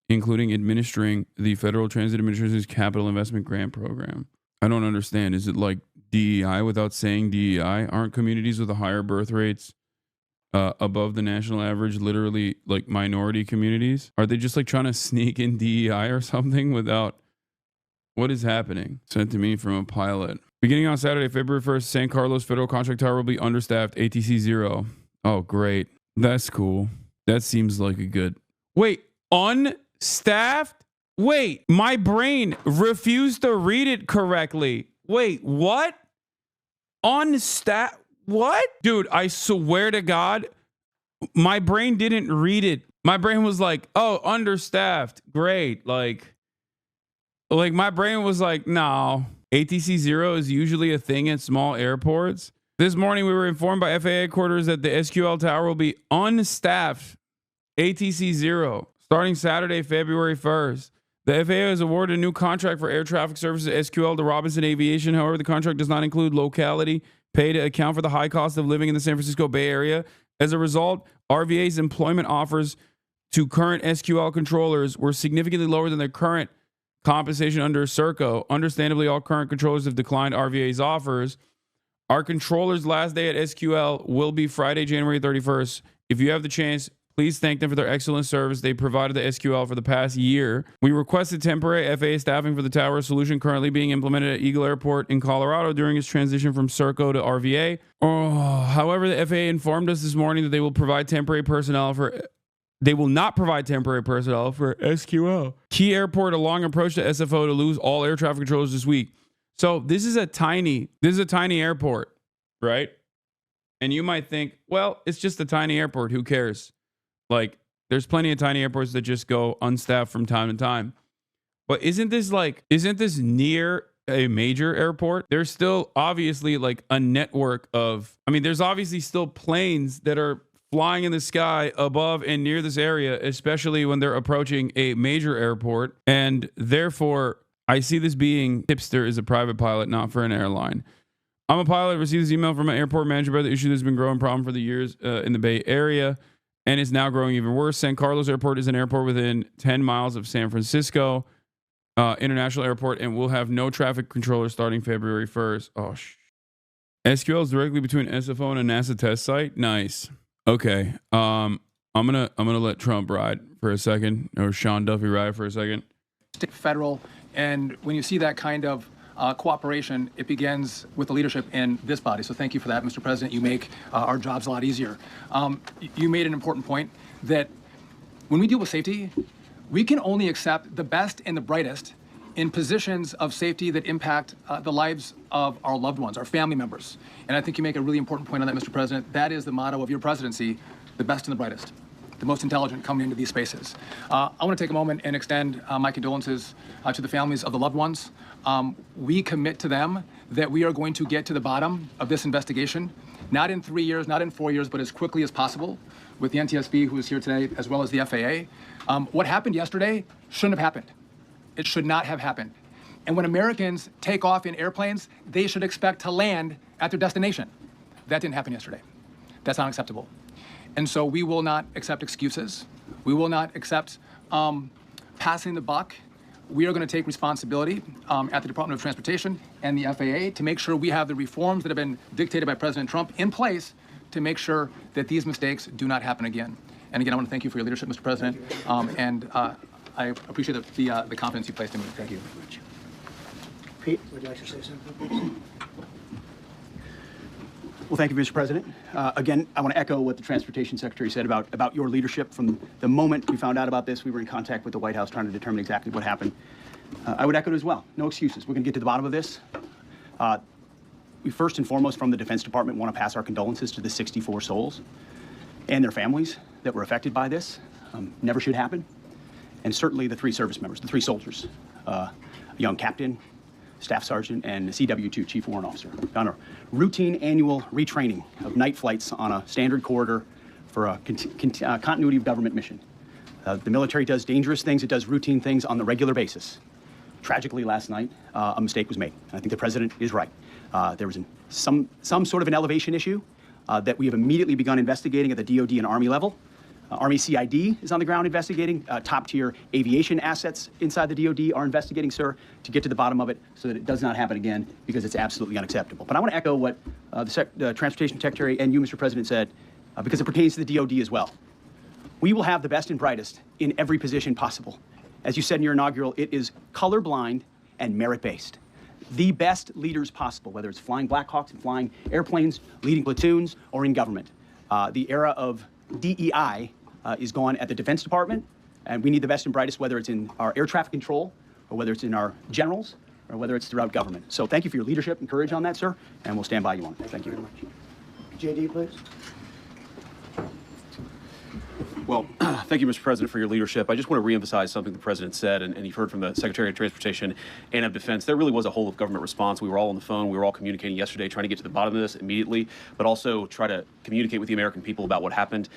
including administering the Federal Transit Administration's Capital Investment Grant Program. I don't understand. Is it like DEI without saying DEI? Aren't communities with a higher birth rates above the national average literally like minority communities? Are they just like trying to sneak in DEI or something without... What is happening? Sent to me from a pilot. Beginning on Saturday, February 1st, San Carlos Federal Contract Tower will be understaffed. ATC 0. Oh, great. That's cool. That seems like a good... Wait, unstaffed? Wait, my brain refused to read it correctly. Wait, what? Unstaffed? What? Dude, I swear to God, my brain didn't read it. My brain was like, oh, understaffed. Great. Like my brain was like, no. ATC 0 is usually a thing at small airports. This morning, we were informed by FAA headquarters that the SQL tower will be unstaffed. ATC 0, starting Saturday, February 1st. The FAA has awarded a new contract for air traffic services SQL to Robinson Aviation. However, the contract does not include locality pay to account for the high cost of living in the San Francisco Bay Area. As a result, RVA's employment offers to current SQL controllers were significantly lower than their current compensation under Serco. Understandably, all current controllers have declined RVA's offers. Our controller's last day at SQL will be Friday, January 31st. If you have the chance, please thank them for their excellent service they provided the SQL for the past year. We requested temporary FAA staffing for the tower solution currently being implemented at Eagle Airport in Colorado during its transition from Serco to RVA. However, the FAA informed us this morning that they will not provide temporary personnel for SQL. Key airport, a long approach to SFO to lose all air traffic controllers this week. So this is a tiny airport, right? And you might think, well, it's just a tiny airport. Who cares? Like, there's plenty of tiny airports that just go unstaffed from time to time. But isn't this near a major airport? There's still obviously like a network of, there's obviously still planes that are flying in the sky above and near this area, especially when they're approaching a major airport. And therefore, I see this being Hipster is a private pilot, not for an airline. I'm a pilot, received this email from an airport manager about the issue that's been growing problem for the years in the Bay Area, and is now growing even worse. San Carlos Airport is an airport within 10 miles of San Francisco International Airport, and will have no traffic controller starting February 1st. Oh, SQL is directly between SFO and a NASA test site. Nice. Okay. I'm gonna let Trump ride for a second, or Sean Duffy ride for a second. State, federal, and when you see that kind of cooperation, it begins with the leadership in this body. So thank you for that, Mr. President. You make our jobs a lot easier. You made an important point that when we deal with safety, we can only accept the best and the brightest in positions of safety that impact the lives of our loved ones, our family members. And I think you make a really important point on that, Mr. President. That is the motto of your presidency, the best and the brightest, the most intelligent coming into these spaces. I want to take a moment and extend my condolences to the families of the loved ones. We commit to them that we are going to get to the bottom of this investigation, not in 3 years, not in 4 years, but as quickly as possible with the NTSB, who is here today, as well as the FAA. What happened yesterday shouldn't have happened. It should not have happened. And when Americans take off in airplanes, they should expect to land at their destination. That didn't happen yesterday. That's unacceptable. And so we will not accept excuses. We will not accept passing the buck. We are going to take responsibility at the Department of Transportation and the FAA to make sure we have the reforms that have been dictated by President Trump in place to make sure that these mistakes do not happen again. And again, I want to thank you for your leadership, Mr. President, and I appreciate the confidence you placed in me. Thank you. Pete, would you like to say something, please? Well, thank you, Mr. President. Again, I want to echo what the Transportation Secretary said about your leadership. From the moment we found out about this, we were in contact with the White House trying to determine exactly what happened. I would echo it as well. No excuses. We're going to get to the bottom of this. We first and foremost, from the Defense Department, want to pass our condolences to the 64 souls and their families that were affected by this. Never should happen. And certainly the 3 service members, the 3 soldiers, a young captain, staff sergeant, and a CW2, chief warrant officer, on a routine annual retraining of night flights on a standard corridor for a continuity of government mission. The military does dangerous things. It does routine things on the regular basis. Tragically, last night, a mistake was made. And I think the president is right. There was some sort of an elevation issue that we have immediately begun investigating at the DOD and Army level. Army CID is on the ground investigating. Top-tier aviation assets inside the DoD are investigating, sir, to get to the bottom of it so that it does not happen again, because it's absolutely unacceptable. But I want to echo what the Transportation Secretary and you, Mr. President, said, because it pertains to the DoD as well. We will have the best and brightest in every position possible. As you said in your inaugural, it is colorblind and merit-based. The best leaders possible, whether it's flying Black Hawks and flying airplanes, leading platoons, or in government. The era of DEI is gone at the Defense Department, and we need the best and brightest, whether it's in our air traffic control, or whether it's in our generals, or whether it's throughout government. So thank you for your leadership and courage on that, sir, and we'll stand by you on it. Thank you very much. JD, please. Well, thank you, Mr. President, for your leadership. I just want to reemphasize something the President said, and you've heard from the Secretary of Transportation and of Defense. There really was a whole of government response. We were all on the phone. We were all communicating yesterday, trying to get to the bottom of this immediately, but also try to communicate with the American people about what happened.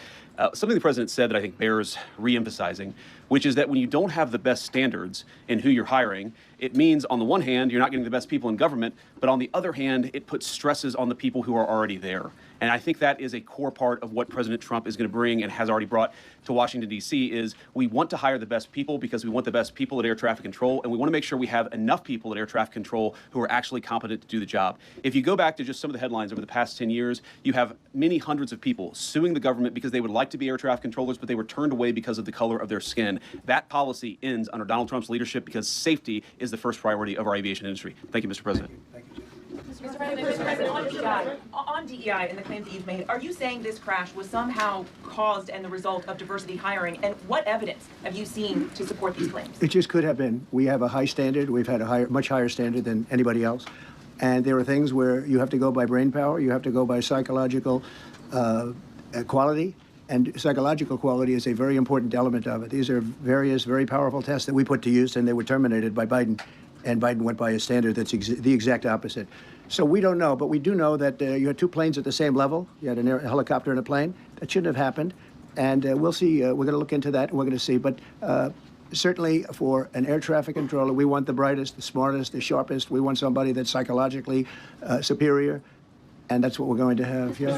Something the President said that I think bears reemphasizing, which is that when you don't have the best standards in who you're hiring, it means, on the one hand, you're not getting the best people in government, but on the other hand, it puts stresses on the people who are already there. And I think that is a core part of what President Trump is going to bring and has already brought to Washington, D.C., is we want to hire the best people because we want the best people at air traffic control, and we want to make sure we have enough people at air traffic control who are actually competent to do the job. If you go back to just some of the headlines over the past 10 years, you have many hundreds of people suing the government because they would like to be air traffic controllers, but they were turned away because of the color of their skin. That policy ends under Donald Trump's leadership because safety is the first priority of our aviation industry. Thank you, Mr. President. Thank you, Mr. President, on DEI and the claims that you've made, are you saying this crash was somehow caused and the result of diversity hiring? And what evidence have you seen to support these claims? It just could have been. We have a high standard. We've had a much higher standard than anybody else. And there are things where you have to go by brain power. You have to go by psychological quality. And psychological quality is a very important element of it. These are various very powerful tests that we put to use, and they were terminated by Biden. And Biden went by a standard that's the exact opposite. So we don't know, but we do know that you had two planes at the same level. You had a helicopter and a plane. That shouldn't have happened. And we'll see. We're going to look into that, and we're going to see. But certainly for an air traffic controller, we want the brightest, the smartest, the sharpest. We want somebody that's psychologically superior. And that's what we're going to have. Yeah,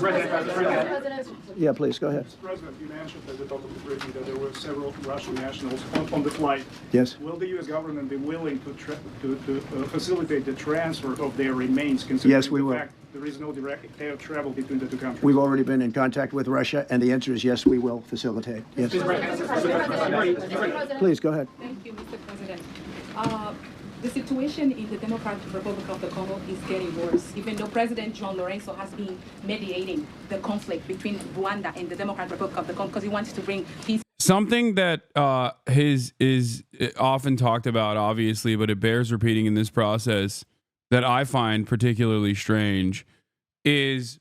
yeah, please, go ahead. Mr. President, you mentioned at the top of the briefing that there were several Russian nationals on the flight. Yes. Will the U.S. government be willing to facilitate the transfer of their remains, considering yes, we will. the fact there is no direct air travel between the two countries? We've already been in contact with Russia, and the answer is yes, we will facilitate. Yes. Please, go ahead. Thank you, Mr. President. The situation in the Democratic Republic of the Congo is getting worse, even though President John Lorenzo has been mediating the conflict between Rwanda and the Democratic Republic of the Congo because he wants to bring peace. Something that is often talked about, obviously, but it bears repeating in this process that I find particularly strange is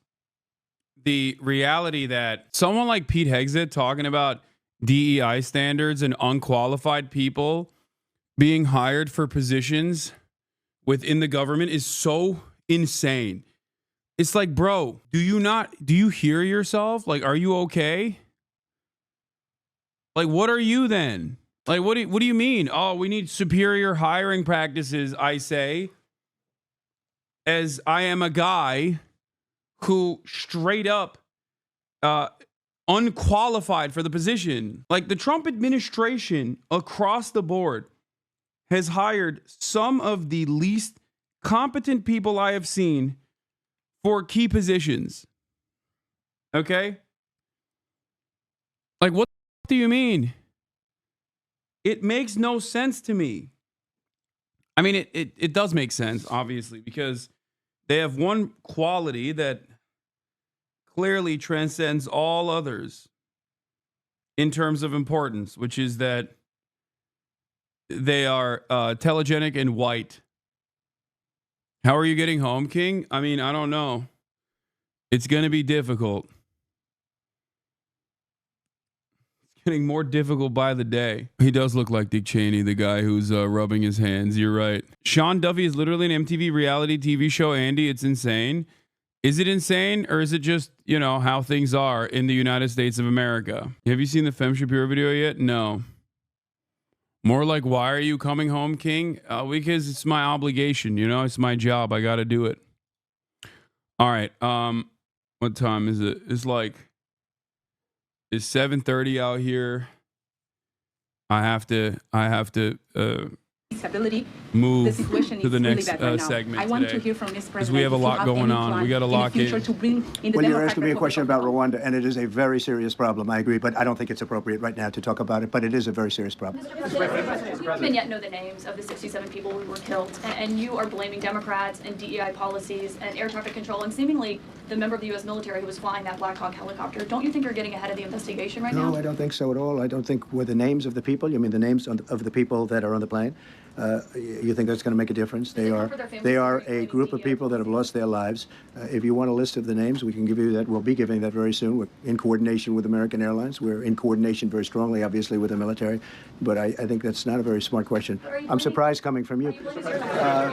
the reality that someone like Pete Hegseth talking about DEI standards and unqualified people being hired for positions within the government is so insane. It's like, bro, do you hear yourself? Like, are you okay? Like, what are you then? Like, what do you mean? Oh, we need superior hiring practices, I say, as I am a guy who straight up unqualified for the position. Like, the Trump administration across the board has hired some of the least competent people I have seen for key positions. Okay? Like, what do you mean? It makes no sense to me. I mean, it does make sense, obviously, because they have one quality that clearly transcends all others in terms of importance, which is that they are telegenic and white. How are you getting home, King? I mean, I don't know. It's going to be difficult. It's getting more difficult by the day. He does look like Dick Cheney, the guy who's rubbing his hands. You're right. Sean Duffy is literally an MTV reality TV show, Andy. It's insane. Is it insane, or is it just, you know, how things are in the United States of America? Have you seen the Fem Shapiro video yet? No. More like, why are you coming home, King? Because it's my obligation, you know? It's my job. I got to do it. All right. What time is it? It's like It's 7:30 out here. I have to stability. move The situation to the is next really bad right now. segment I want today, to hear from Ms. because President. we have a if you lot going any on. plan We got a in lot the future to bring in the Well, you're Democratic asking me a question about Republic of Rwanda, and it is a very serious problem. I agree, but I don't think it's appropriate right now to talk about it. But it is a very serious problem. We don't even yet know the names of the 67 people who were killed, and you are blaming Democrats and DEI policies and air traffic control, and seemingly the member of the U.S. military who was flying that Black Hawk helicopter. Don't you think you're getting ahead of the investigation right now? No, I don't think so at all. I don't think with the names of the people. You mean the names of the people that are on the plane? You think that's going to make a difference? They are a group of people that have lost their lives. If you want a list of the names, we can give you that. We'll be giving that very soon. We're in coordination with American Airlines. We're in coordination very strongly, obviously, with the military. But I think that's not a very smart question. I'm surprised coming from you.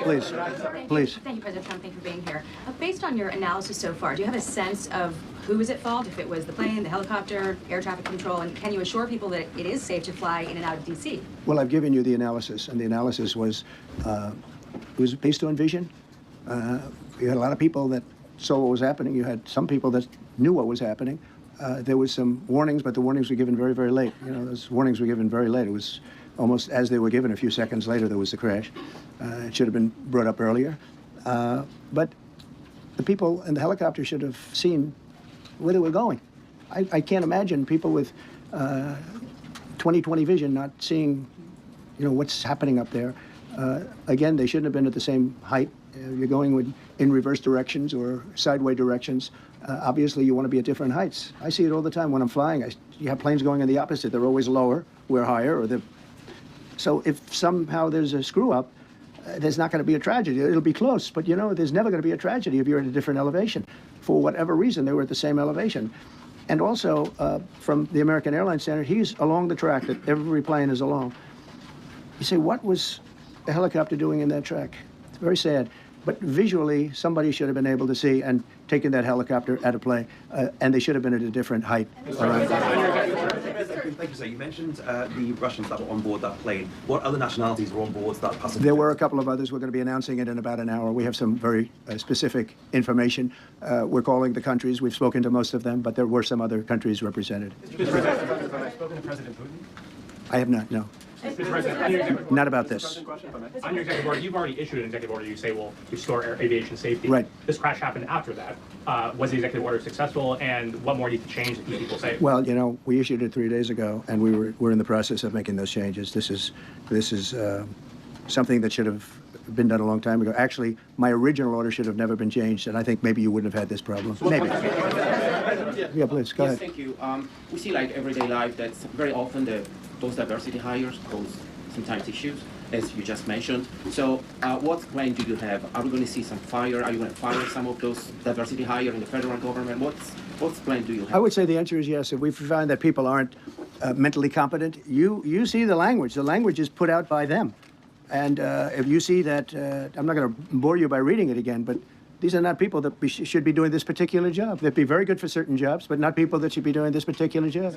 Please. Thank you, President Trump. Thank you for being here. Based on your analysis so far, do you have a sense of who was at fault, if it was the plane, the helicopter, air traffic control, and can you assure people that it is safe to fly in and out of D.C.? Well, I've given you the analysis, and the analysis was it was based on vision. You had a lot of people that saw what was happening. You had some people that knew what was happening. There was some warnings, but the warnings were given very, very late. You know, those warnings were given very late. It was almost as they were given. A few seconds later, there was the crash. It should have been brought up earlier. But the people in the helicopter should have seen where they were going. I can't imagine people with 20/20 vision not seeing, you know, what's happening up there. Again, they shouldn't have been at the same height. You're going in reverse directions or sideways directions. Obviously, you want to be at different heights. I see it all the time when I'm flying. You have planes going in the opposite. They're always lower. We're higher. So if somehow there's a screw up, there's not going to be a tragedy. It'll be close, but you know, there's never going to be a tragedy if you're at a different elevation. For whatever reason, they were at the same elevation. And also, from the American Airlines Center, he's along the track that every plane is along. You say, what was the helicopter doing in that track? It's very sad. But visually, somebody should have been able to see and taken that helicopter out of play, and they should have been at a different height. Thank you, sir. You mentioned the Russians that were on board that plane. What other nationalities were on board that passenger? There were a couple of others. We're going to be announcing it in about an hour. We have some very specific information. We're calling the countries. We've spoken to most of them, but there were some other countries represented. Mr. President, have I spoken to President Putin? I have not, no. Mr. President, not about this. On your executive order, you've already issued an executive order. You say will restore aviation safety. Right. This crash happened after that. Was the executive order successful, and what more needs to change to keep people safe? Well, you know, we issued it 3 days ago, and we're in the process of making those changes. This is something that should have been done a long time ago. Actually, my original order should have never been changed, and I think maybe you wouldn't have had this problem. Maybe. Yeah, please, go ahead. Thank you. We see like everyday life that very often those diversity hires cause sometimes issues, as you just mentioned. So what plan do you have? Are we going to see some fire? Are you going to fire some of those diversity hires in the federal government? What plan do you have? I would say the answer is yes. If we find that people aren't mentally competent, you see the language. The language is put out by them. And if you see that, I'm not going to bore you by reading it again, but these are not people that should be doing this particular job. They'd be very good for certain jobs, but not people that should be doing this particular job.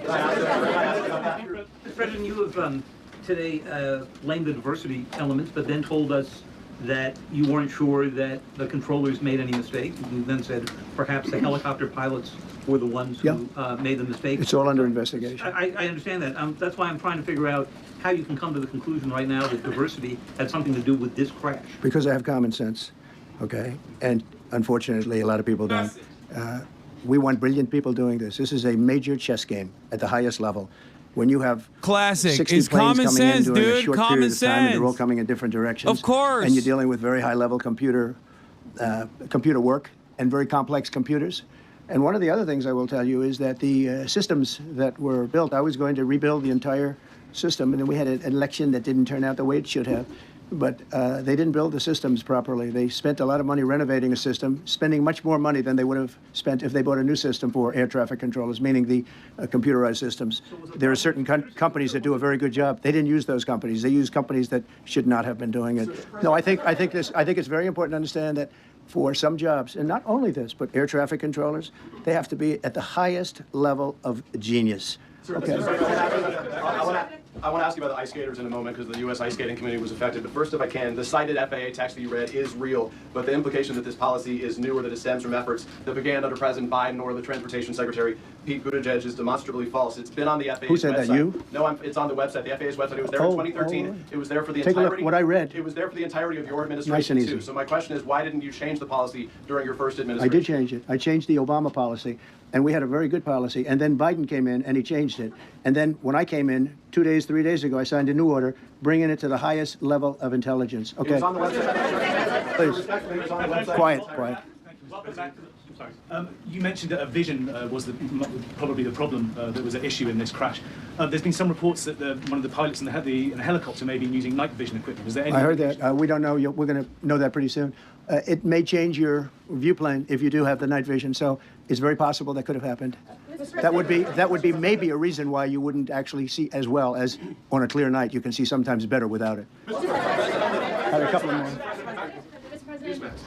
Mr. President, you have today blamed the diversity elements, but then told us that you weren't sure that the controllers made any mistake. You then said perhaps the helicopter pilots were the ones who made the mistake. It's all under investigation. I understand that. That's why I'm trying to figure out how you can come to the conclusion right now that diversity had something to do with this crash. Because I have common sense, okay? And unfortunately, a lot of people don't. We want brilliant people doing this. This is a major chess game at the highest level. When you have 60 It's planes common coming sense, in during dude. a short Common period of time, and sense. they're all coming in different directions. Of course. And you're dealing with very high-level computer work and very complex computers. And one of the other things I will tell you is that the systems that were built, I was going to rebuild the entire system, and then we had an election that didn't turn out the way it should have. But they didn't build the systems properly. They spent a lot of money renovating a system, spending much more money than they would have spent if they bought a new system for air traffic controllers, meaning the computerized systems. There are certain companies that do a very good job. They didn't use those companies. They used companies that should not have been doing it. No, I think it's very important to understand that for some jobs, and not only this, but air traffic controllers, they have to be at the highest level of genius. Okay. I want to ask you about the ice skaters in a moment because the U.S. ice skating community was affected. But first, if I can, the cited FAA text that you read is real, but the implication that this policy is new or that it stems from efforts that began under President Biden or the Transportation Secretary Pete Buttigieg is demonstrably false. It's been on the FAA's website. Who said that, you? No, it's on the website, the FAA's website. It was there in 2013. It was there for the Take entirety. A look what I read. It was there for the entirety of your administration, nice and easy. too. So my question is, why didn't you change the policy during your first administration? I did change it. I changed the Obama policy, and we had a very good policy. And then Biden came in, and he changed it. And then when I came in 3 days ago, I signed a new order, bringing it to the highest level of intelligence. Okay. It was on the website. Please. Quiet. Welcome back to the, sorry. You mentioned that a vision was probably the problem that was at issue in this crash. There's been some reports that one of the pilots in the helicopter may be using night vision equipment. Is there any? I heard that. We don't know. We're going to know that pretty soon. It may change your viewplane if you do have the night vision. So it's very possible that could have happened. That would be maybe a reason why you wouldn't actually see as well as on a clear night. You can see sometimes better without it. Had a couple of more.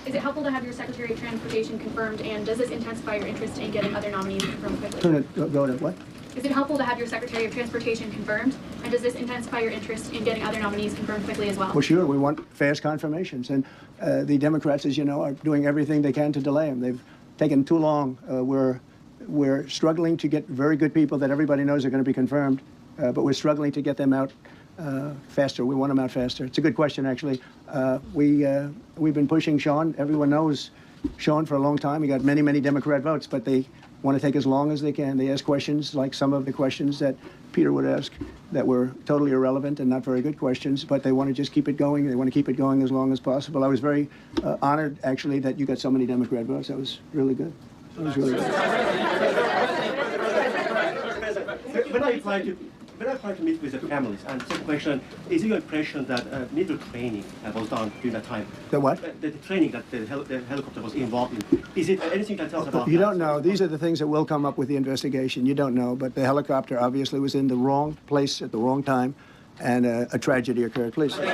Is it helpful to have your Secretary of Transportation confirmed, and does this intensify your interest in getting other nominees confirmed quickly? Go to what? Is it helpful to have your Secretary of Transportation confirmed, and does this intensify your interest in getting other nominees confirmed quickly as well? Well, sure. We want fast confirmations, and the Democrats, as you know, are doing everything they can to delay them. They've taken too long. We're struggling to get very good people that everybody knows are going to be confirmed, but we're struggling to get them out faster. We want them out faster. It's a good question, actually. We've been pushing Sean. Everyone knows Sean for a long time. He got many, many Democrat votes, but they want to take as long as they can. They ask questions like some of the questions that Peter would ask that were totally irrelevant and not very good questions, but they want to just keep it going. They want to keep it going as long as possible. I was very honored, actually, that you got so many Democrat votes. That was really good. That was really good. When I tried to meet with the families, and second question, is it your impression that middle training was done during that time? The what? The training that the helicopter was involved in. Is it anything that tells about You don't know. These are the things that will come up with the investigation. You don't know, but the helicopter obviously was in the wrong place at the wrong time, and a tragedy occurred. Please. No,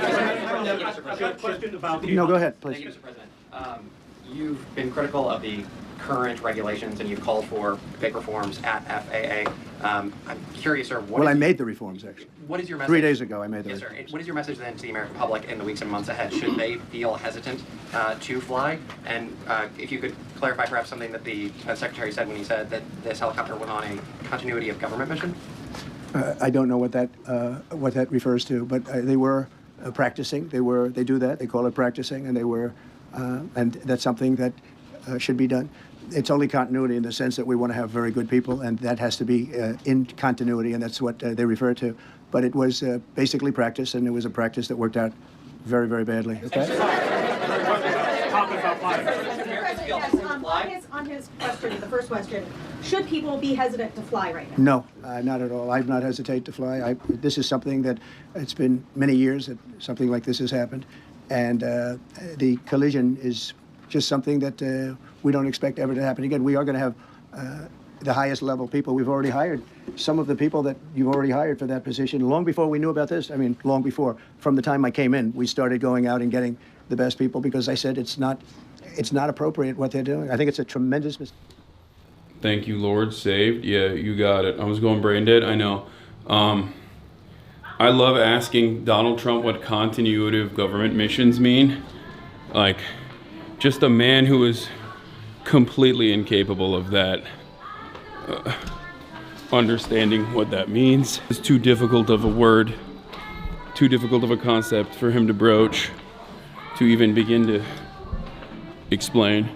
go ahead, please. Thank you, Mr. President. You've been critical of the current regulations, and you've called for big reforms at FAA. I'm curious, sir. Well, I made the reforms, actually. What is your message? 3 days ago, I made them. Yes, sir. What is your message then to the American public in the weeks and months ahead? Should they feel hesitant to fly? And if you could clarify perhaps something that the Secretary said when he said that this helicopter went on a continuity of government mission? I don't know what that refers to, but they were practicing. They do that. They call it practicing, and they were, and that's something that should be done. It's only continuity in the sense that we want to have very good people, and that has to be in continuity, and that's what they refer to. But it was basically practice, and it was a practice that worked out very, very badly. Okay? On his question, the first question, should people be hesitant to fly right now? No, not at all. I've not hesitated to fly. This is something that it's been many years that something like this has happened, and the collision is just something that we don't expect ever to happen again. We are going to have the highest level people. We've already hired some of the people that you've already hired for that position long before we knew about this. I mean, long before. From the time I came in, we started going out and getting the best people because I said it's not appropriate what they're doing. I think it's a tremendous mistake. Thank you, Lord. Saved. Yeah, you got it. I was going brain dead. I know. I love asking Donald Trump what continuity of government missions mean. Like, just a man who is completely incapable of that, understanding what that means. It's too difficult of a word, too difficult of a concept for him to broach, to even begin to explain.